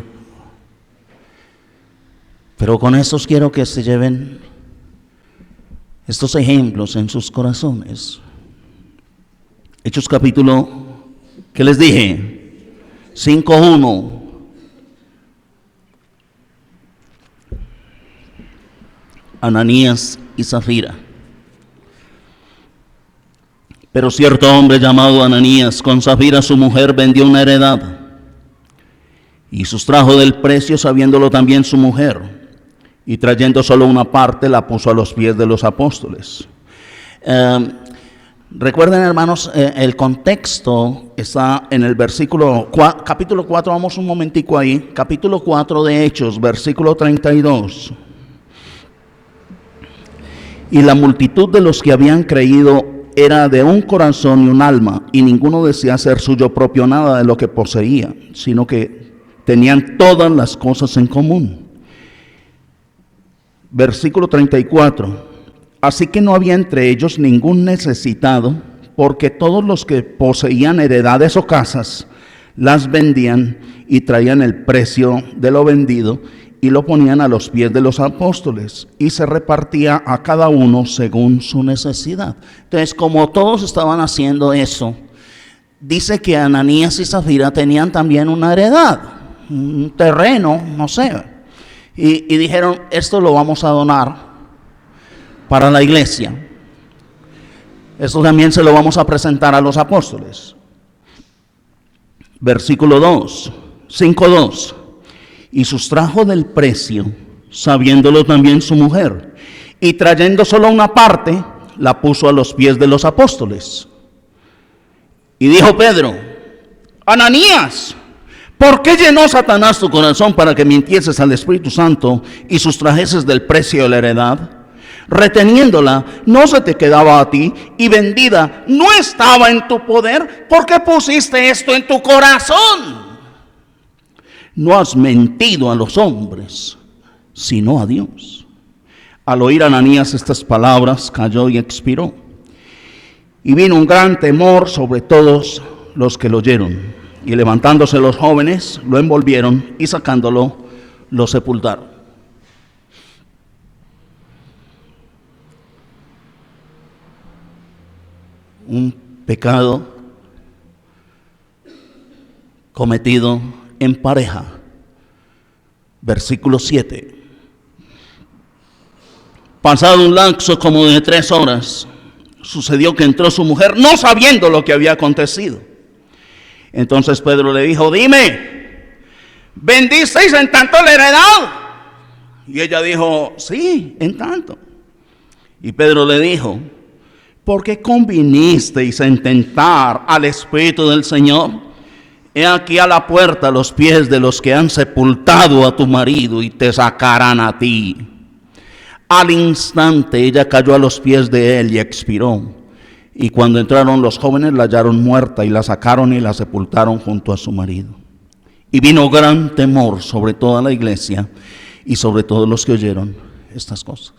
pero con estos quiero que se lleven estos ejemplos en sus corazones. Hechos capítulo, ¿qué les dije? 5:1. Ananías y Zafira. Pero cierto hombre llamado Ananías, con Zafira su mujer, vendió una heredad y sustrajo del precio, sabiéndolo también su mujer, y trayendo solo una parte, la puso a los pies de los apóstoles. Recuerden, hermanos, el contexto está en el capítulo 4, vamos un momentico ahí, capítulo 4 de Hechos, versículo 32. Y la multitud de los que habían creído era de un corazón y un alma, y ninguno decía hacer suyo propio nada de lo que poseía, sino que tenían todas las cosas en común. Versículo 34. Así que no había entre ellos ningún necesitado, porque todos los que poseían heredades o casas las vendían y traían el precio de lo vendido y lo ponían a los pies de los apóstoles, y se repartía a cada uno según su necesidad. Entonces, como todos estaban haciendo eso, dice que Ananías y Zafira tenían también una heredad, un terreno, no sé, y dijeron, esto lo vamos a donar para la iglesia. Esto también se lo vamos a presentar a los apóstoles. Versículo 2, 5:2. Y sustrajo del precio, sabiéndolo también su mujer, y trayendo solo una parte, la puso a los pies de los apóstoles. Y dijo Pedro: Ananías, ¿por qué llenó Satanás tu corazón para que mintieses al Espíritu Santo y sustrajeses del precio de la heredad? Reteniéndola, no se te quedaba a ti, y vendida no estaba en tu poder. ¿Por qué pusiste esto en tu corazón? No has mentido a los hombres, sino a Dios. Al oír Ananías estas palabras, cayó y expiró. Y vino un gran temor sobre todos los que lo oyeron. Y levantándose los jóvenes, lo envolvieron y sacándolo, lo sepultaron. Un pecado cometido en pareja. Versículo 7. Pasado un lapso como de 3 horas, sucedió que entró su mujer, no sabiendo lo que había acontecido. Entonces Pedro le dijo: dime, ¿vendisteis en tanto la heredad? Y ella dijo: sí, en tanto. Y Pedro le dijo: ¿por qué convinisteis en tentar al Espíritu del Señor? He aquí a la puerta los pies de los que han sepultado a tu marido, y te sacarán a ti. Al instante ella cayó a los pies de él y expiró. Y cuando entraron los jóvenes, la hallaron muerta, y la sacaron y la sepultaron junto a su marido. Y vino gran temor sobre toda la iglesia y sobre todos los que oyeron estas cosas.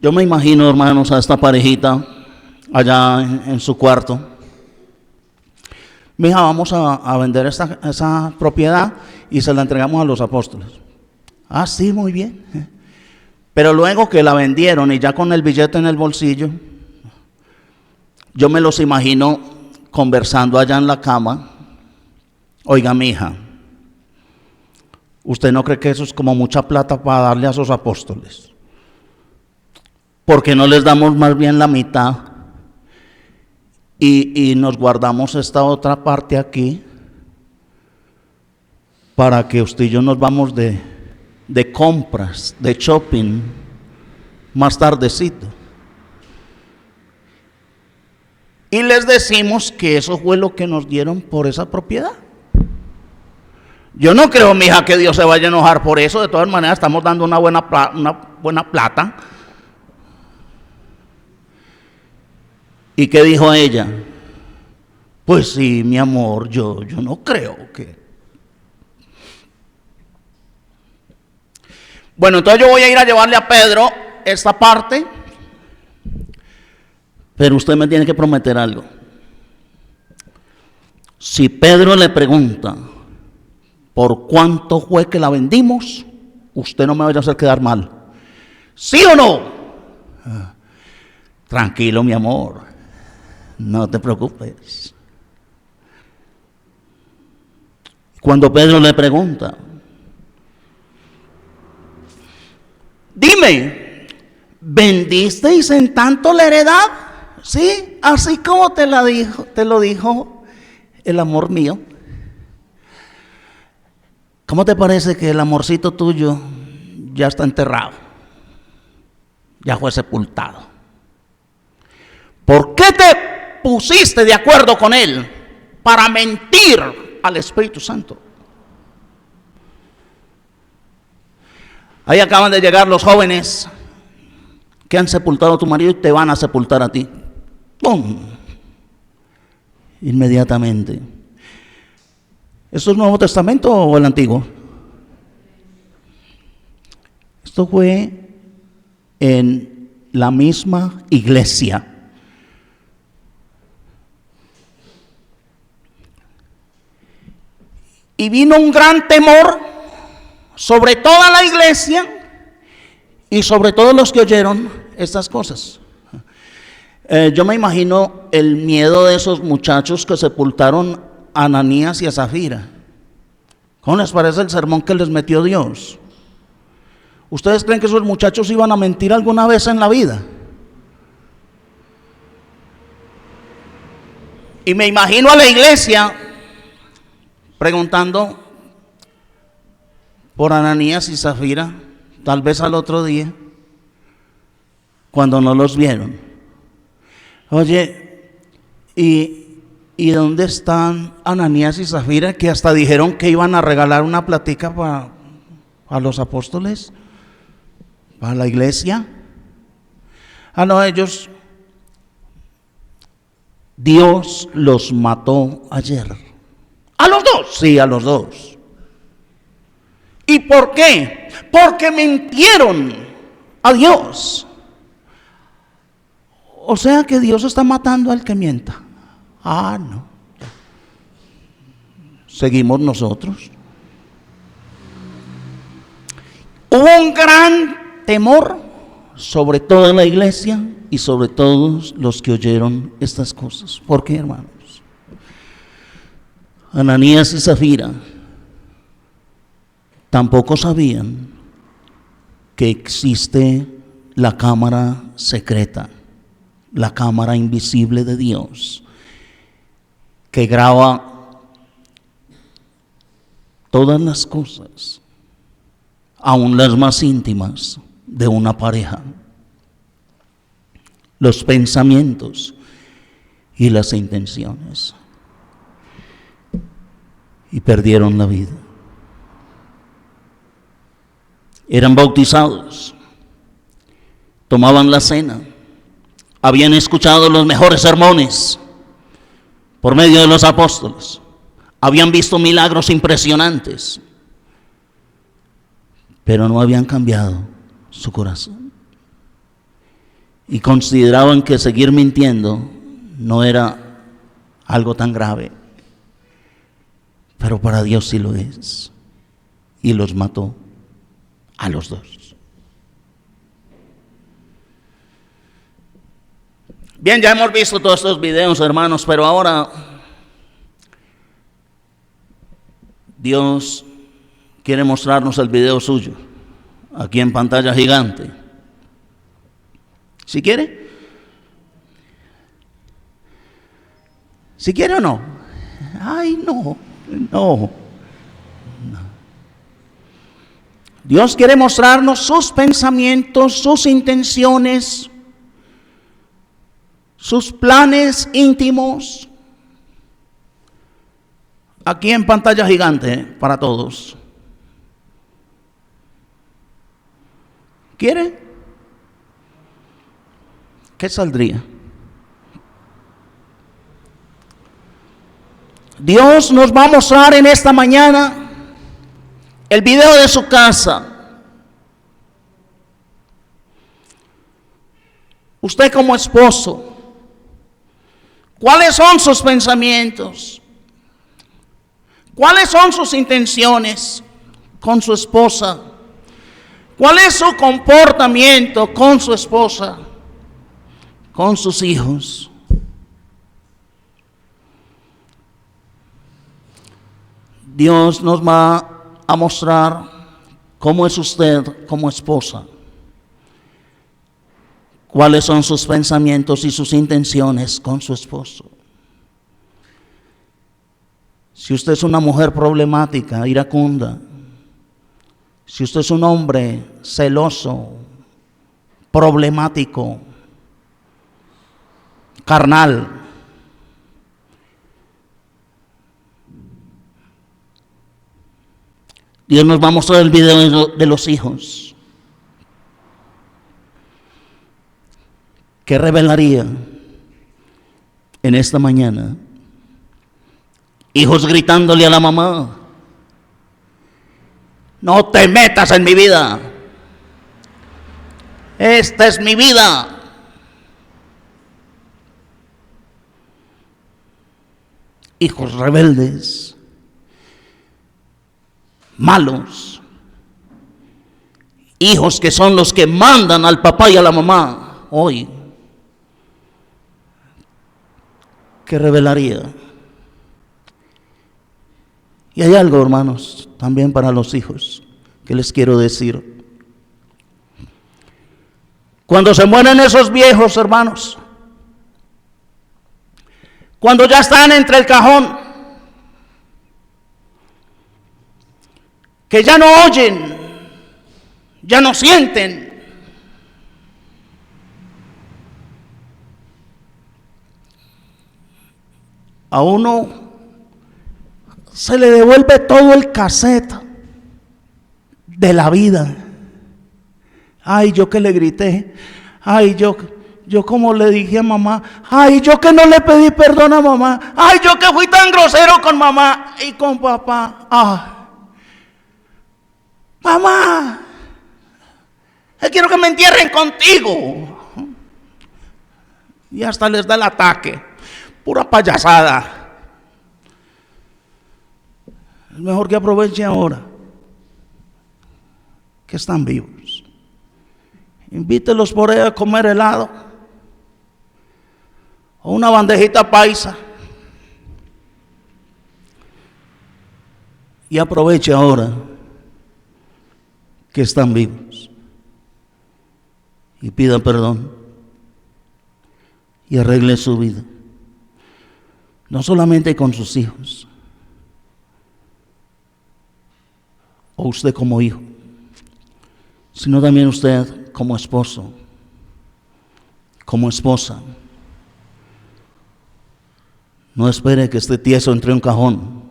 Yo me imagino, hermanos, a esta parejita allá en su cuarto. Mija, vamos a vender esa propiedad y se la entregamos a los apóstoles. Ah, sí, muy bien. Pero luego que la vendieron y ya con el billete en el bolsillo, yo me los imagino conversando allá en la cama. Oiga, mija, ¿usted no cree que eso es como mucha plata para darle a esos apóstoles? ¿Por qué no les damos más bien la mitad? Y nos guardamos esta otra parte aquí para que usted y yo nos vamos de compras, de shopping, más tardecito. Y les decimos que eso fue lo que nos dieron por esa propiedad. Yo no creo, mija, que Dios se vaya a enojar por eso. De todas maneras, estamos dando una buena plata. ¿Y qué dijo ella? Pues sí, mi amor, yo no creo que... Bueno, entonces yo voy a ir a llevarle a Pedro esta parte, pero usted me tiene que prometer algo. Si Pedro le pregunta, ¿por cuánto fue que la vendimos? Usted no me vaya a hacer quedar mal. ¿Sí o no? Tranquilo, mi amor. No te preocupes. Cuando Pedro le pregunta, dime, ¿vendisteis en tanto la heredad? Sí, así como te lo dijo el amor mío. ¿Cómo te parece que el amorcito tuyo ya está enterrado? Ya fue sepultado. ¿Por qué te pusiste de acuerdo con él para mentir al Espíritu Santo? Ahí acaban de llegar los jóvenes que han sepultado a tu marido y te van a sepultar a ti. ¡Pum! Inmediatamente. ¿Esto es el Nuevo Testamento o el Antiguo? Esto fue en la misma iglesia. Y vino un gran temor sobre toda la iglesia y sobre todos los que oyeron estas cosas. Yo me imagino el miedo de esos muchachos que sepultaron a Ananías y a Zafira. ¿Cómo les parece el sermón que les metió Dios? ¿Ustedes creen que esos muchachos iban a mentir alguna vez en la vida? Y me imagino a la iglesia preguntando por Ananías y Zafira, tal vez al otro día, cuando no los vieron. Oye, ¿y dónde están Ananías y Zafira, que hasta dijeron que iban a regalar una platica para los apóstoles, para la iglesia? No, ellos, Dios los mató ayer. ¿A los dos? Sí, a los dos. ¿Y por qué? Porque mintieron a Dios. O sea que Dios está matando al que mienta. No. Seguimos nosotros. Hubo un gran temor sobre toda la iglesia y sobre todos los que oyeron estas cosas. ¿Por qué, hermanos? Ananías y Zafira tampoco sabían que existe la cámara secreta, la cámara invisible de Dios, que graba todas las cosas, aun las más íntimas de una pareja, los pensamientos y las intenciones. Y perdieron la vida. Eran bautizados, tomaban la cena, habían escuchado los mejores sermones por medio de los apóstoles, habían visto milagros impresionantes, pero no habían cambiado su corazón y consideraban que seguir mintiendo no era algo tan grave, pero para Dios sí lo es, y los mató a los dos. Bien, ya hemos visto todos estos videos, hermanos, pero ahora Dios quiere mostrarnos el video suyo, aquí en pantalla gigante. ¿Sí quiere? ¿Sí quiere o no? Ay, no. Dios quiere mostrarnos sus pensamientos, sus intenciones, sus planes íntimos, aquí en pantalla gigante para todos. ¿Quiere? ¿Qué saldría? Dios nos va a mostrar en esta mañana el video de su casa. Usted como esposo, ¿cuáles son sus pensamientos? ¿Cuáles son sus intenciones con su esposa? ¿Cuál es su comportamiento con su esposa, con sus hijos? Dios nos va a mostrar cómo es usted como esposa, cuáles son sus pensamientos y sus intenciones con su esposo. Si usted es una mujer problemática, iracunda, si usted es un hombre celoso, problemático, carnal, Dios nos va a mostrar el video de los hijos. ¿Qué revelaría en esta mañana? Hijos gritándole a la mamá: no te metas en mi vida. Esta es mi vida. Hijos rebeldes, malos, hijos que son los que mandan al papá y a la mamá hoy. ¿Qué revelaría? Y hay algo, hermanos, también para los hijos que les quiero decir. Cuando se mueren esos viejos, hermanos, cuando ya están entre el cajón, que ya no oyen, ya no sienten, a uno se le devuelve todo el cassette de la vida. Ay, yo que le grité. Ay, yo como le dije a mamá. Ay, yo que no le pedí perdón a mamá. Ay, yo que fui tan grosero con mamá y con papá. Mamá, yo quiero que me entierren contigo. Y hasta les da el ataque. Pura payasada. Es mejor que aprovechen ahora que están vivos. Invítelos por ahí a comer helado o una bandejita paisa. Y aproveche ahora que están vivos. Y pida perdón. Y arregle su vida. No solamente con sus hijos, o usted como hijo, sino también usted como esposo, como esposa. No espere que esté tieso entre un cajón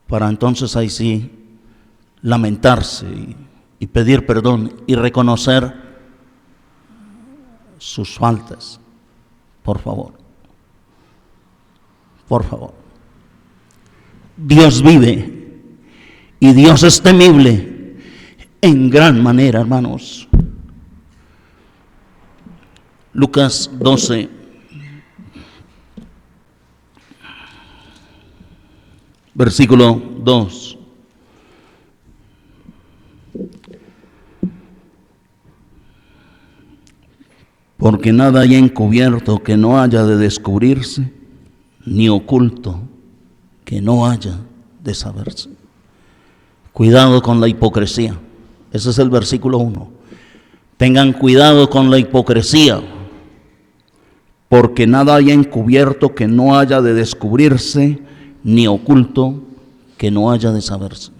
para entonces ahí sí lamentarse y pedir perdón y reconocer sus faltas. Por favor. Por favor. Dios vive y Dios es temible en gran manera, hermanos. Lucas 12, versículo 2. Porque nada hay encubierto que no haya de descubrirse, ni oculto que no haya de saberse. Cuidado con la hipocresía. Ese es el versículo 1. Tengan cuidado con la hipocresía, porque nada hay encubierto que no haya de descubrirse, ni oculto que no haya de saberse.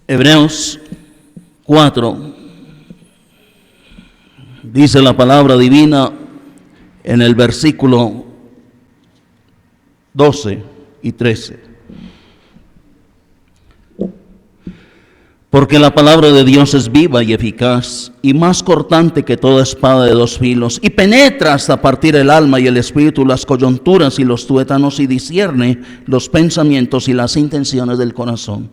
Hebreos 4, dice la palabra divina en el versículo 12 y 13. Porque la palabra de Dios es viva y eficaz, y más cortante que toda espada de dos filos, y penetra hasta partir el alma y el espíritu, las coyunturas y los tuétanos, y discierne los pensamientos y las intenciones del corazón.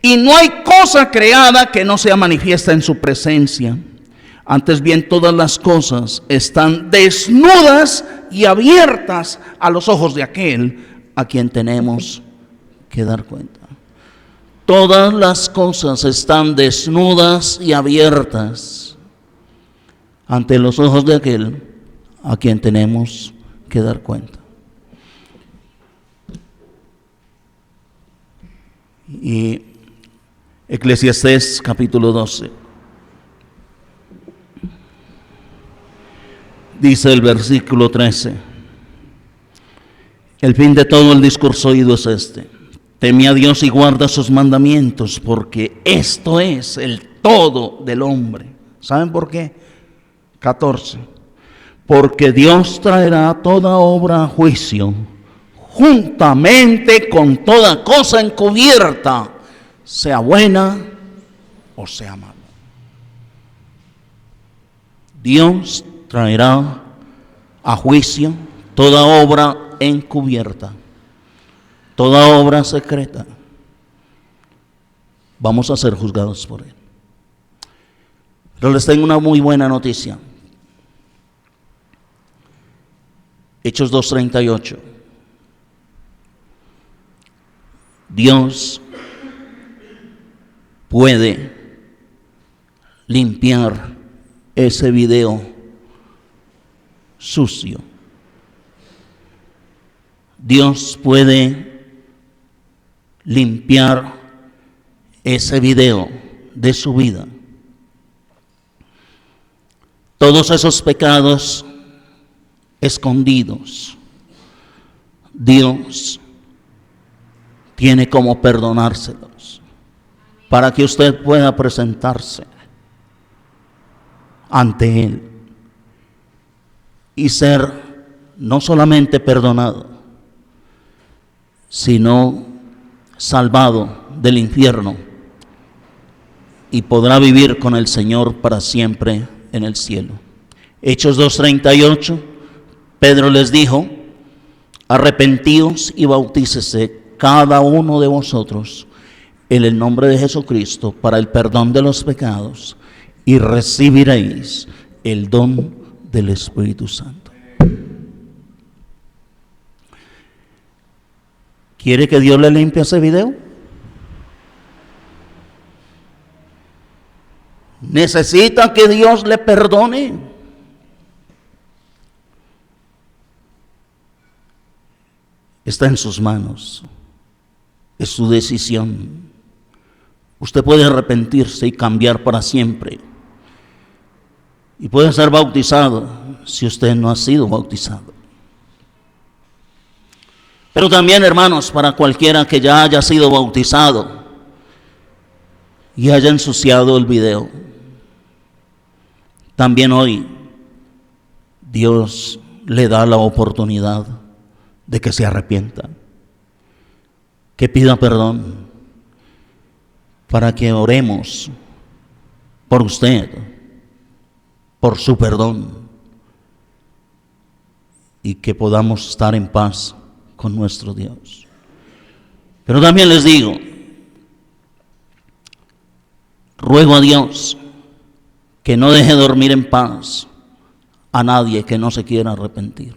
Y no hay cosa creada que no sea manifiesta en su presencia. Antes bien, todas las cosas están desnudas y abiertas a los ojos de aquel a quien tenemos que dar cuenta. Todas las cosas están desnudas y abiertas ante los ojos de aquel a quien tenemos que dar cuenta. Y Eclesiastés capítulo 12. Dice el versículo 13: el fin de todo el discurso oído es este: teme a Dios y guarda sus mandamientos, porque esto es el todo del hombre. ¿Saben por qué? 14. Porque Dios traerá toda obra a juicio, juntamente con toda cosa encubierta, sea buena o sea mala. Dios traerá a juicio toda obra encubierta, toda obra secreta. Vamos a ser juzgados por Él. Pero les tengo una muy buena noticia. Hechos 2:38. Dios puede limpiar ese video sucio. Dios puede limpiar ese video de su vida. Todos esos pecados escondidos, Dios tiene como perdonárselos para que usted pueda presentarse ante Él y ser no solamente perdonado, sino salvado del infierno, y podrá vivir con el Señor para siempre en el cielo. Hechos 2:38, Pedro les dijo: arrepentíos y bautícese cada uno de vosotros en el nombre de Jesucristo para el perdón de los pecados, y recibiréis el don del Espíritu Santo. ¿Quiere que Dios le limpie ese video? ¿Necesita que Dios le perdone? Está en sus manos. Es su decisión. Usted puede arrepentirse y cambiar para siempre. Y puede ser bautizado si usted no ha sido bautizado. Pero también, hermanos, para cualquiera que ya haya sido bautizado y haya ensuciado el video, también hoy Dios le da la oportunidad de que se arrepienta, que pida perdón, para que oremos por usted, por su perdón, y que podamos estar en paz con nuestro Dios. Pero también les digo, ruego a Dios que no deje dormir en paz a nadie que no se quiera arrepentir.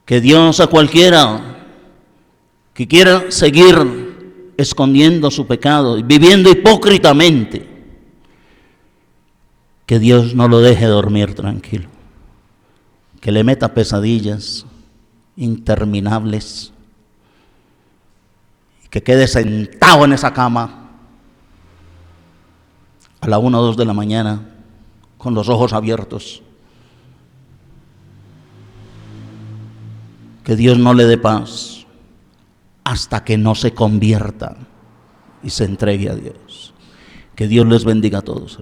Que Dios a cualquiera que quiera seguir escondiendo su pecado y viviendo hipócritamente, que Dios no lo deje dormir tranquilo, que le meta pesadillas interminables, que quede sentado en esa cama a la 1 o 2 de la mañana con los ojos abiertos. Que Dios no le dé paz hasta que no se convierta y se entregue a Dios. Que Dios les bendiga a todos.